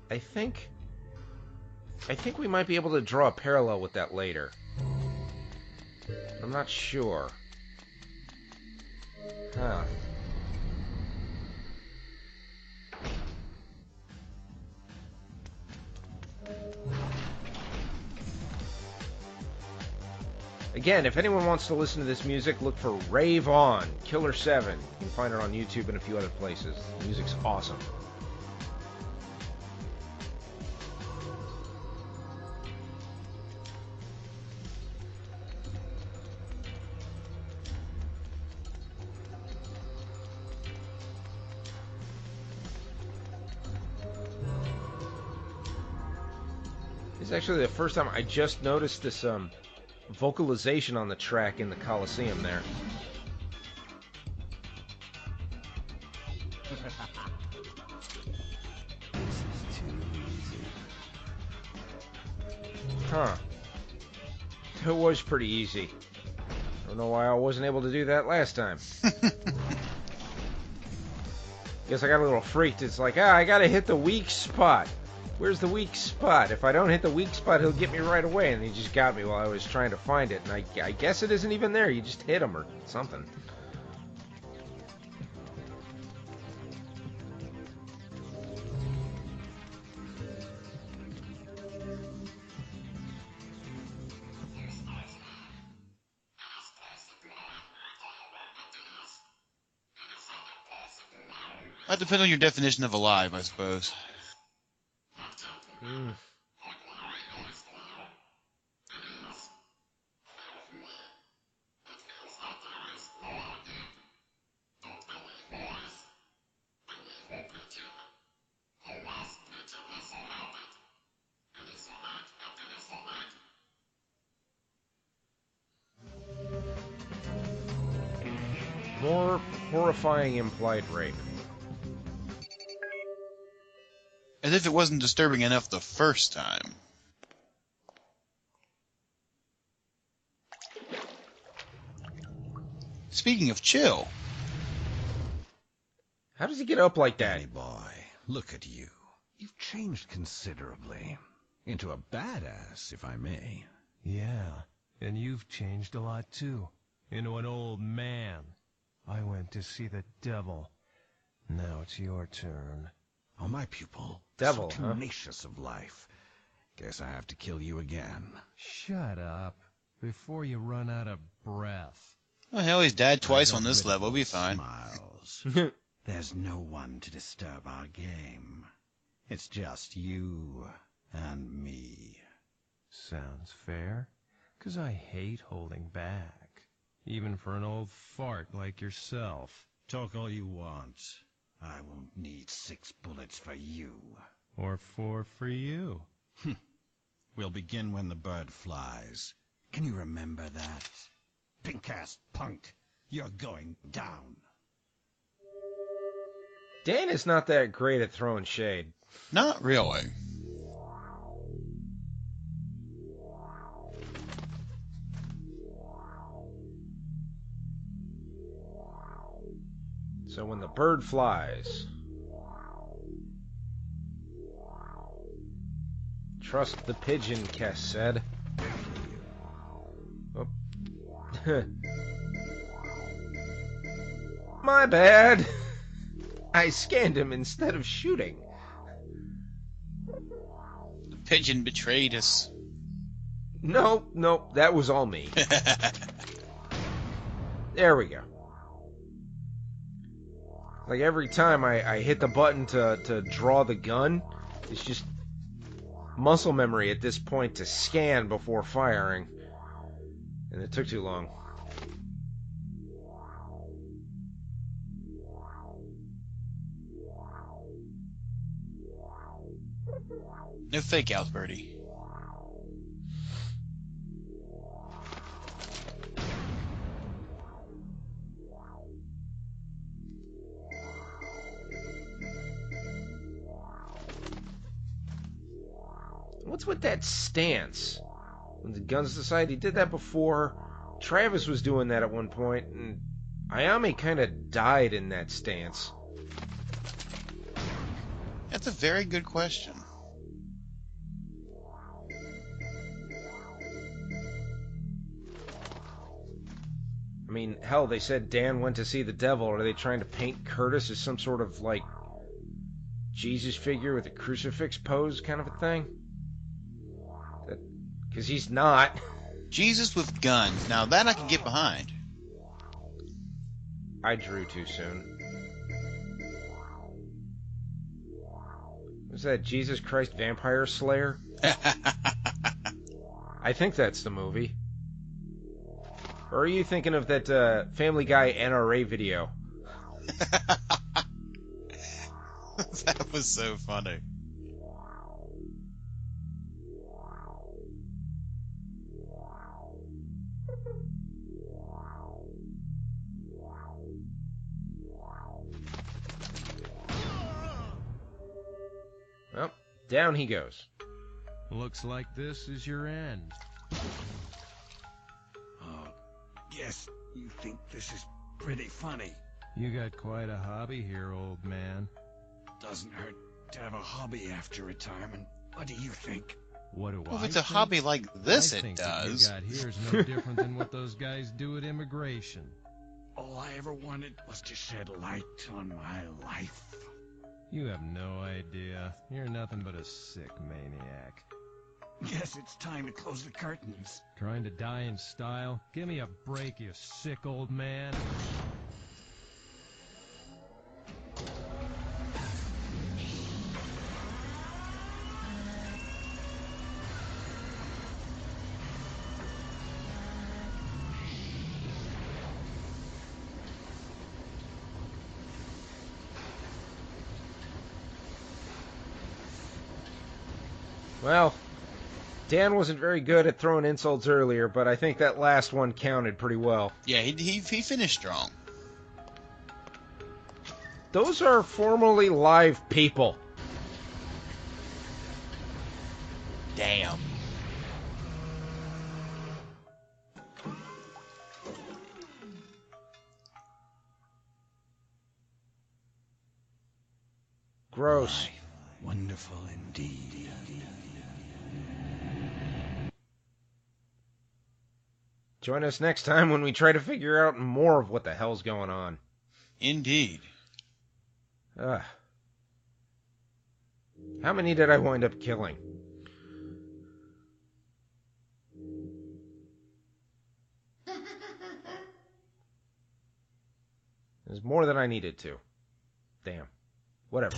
I think we might be able to draw a parallel with that later. I'm not sure. Huh. Again, if anyone wants to listen to this music, look for Rave On, Killer7. You can find her on YouTube and a few other places. The music's awesome. It's actually the first time I just noticed this vocalization on the track in the Coliseum there. Huh. It was pretty easy. I don't know why I wasn't able to do that last time. Guess I got a little freaked. It's like, I gotta hit the weak spot. Where's the weak spot? If I don't hit the weak spot, he'll get me right away. And he just got me while I was trying to find it. And I guess it isn't even there. You just hit him or something. That depends on your definition of alive, I suppose. More horrifying implied rape. As if it wasn't disturbing enough the first time. Speaking of chill. How does he get up like that? Danny boy, look at you. You've changed considerably. Into a badass, if I may. Yeah, and you've changed a lot too. Into an old man. I went to see the devil. Now it's your turn. Oh, my pupil. Devil, so tenacious of life. Guess I have to kill you again. Shut up. Before you run out of breath. Oh, hell, he's died twice on this level. We'll be fine. Smiles. There's no one to disturb our game. It's just you and me. Sounds fair. 'Cause I hate holding back. Even for an old fart like yourself. Talk all you want. I won't need 6 bullets for you. Or 4 for you. We'll begin when the bird flies. Can you remember that? Pink-ass punk, you're going down. Dan is not that great at throwing shade. Not really. So when the bird flies, trust the pigeon, Kess said. Oh. My bad. I scanned him instead of shooting. The pigeon betrayed us. Nope, that was all me. There we go. Like every time I hit the button to draw the gun, it's just muscle memory at this point to scan before firing. And it took too long. No fake outs, Birdie. What's with that stance? When the Guns Society did that before, Travis was doing that at one point, and Ayame kind of died in that stance. That's a very good question. I mean, hell, they said Dan went to see the devil. Are they trying to paint Curtis as some sort of, like, Jesus figure with a crucifix pose kind of a thing? Because he's not. Jesus with guns. Now that I can get behind. I drew too soon. Was that Jesus Christ Vampire Slayer? I think that's the movie. Or are you thinking of that Family Guy NRA video? That was so funny. Well, down he goes. Looks like this is your end. Oh, yes, you think this is pretty funny. You got quite a hobby here, old man. Doesn't hurt to have a hobby after retirement. What do you think? What do Well, I if it's a think? hobby like this, I it think does. What you got here is no different than what those guys do at immigration. All I ever wanted was to shed light on my life. You have no idea. You're nothing but a sick maniac. Guess it's time to close the curtains. Trying to die in style? Give me a break, you sick old man. Well, Dan wasn't very good at throwing insults earlier, but I think that last one counted pretty well. Yeah, he finished strong. Those are formerly live people. Damn. Gross. Wonderful indeed. Join us next time when we try to figure out more of what the hell's going on. Indeed. How many did I wind up killing? There's more than I needed to. Damn. Whatever.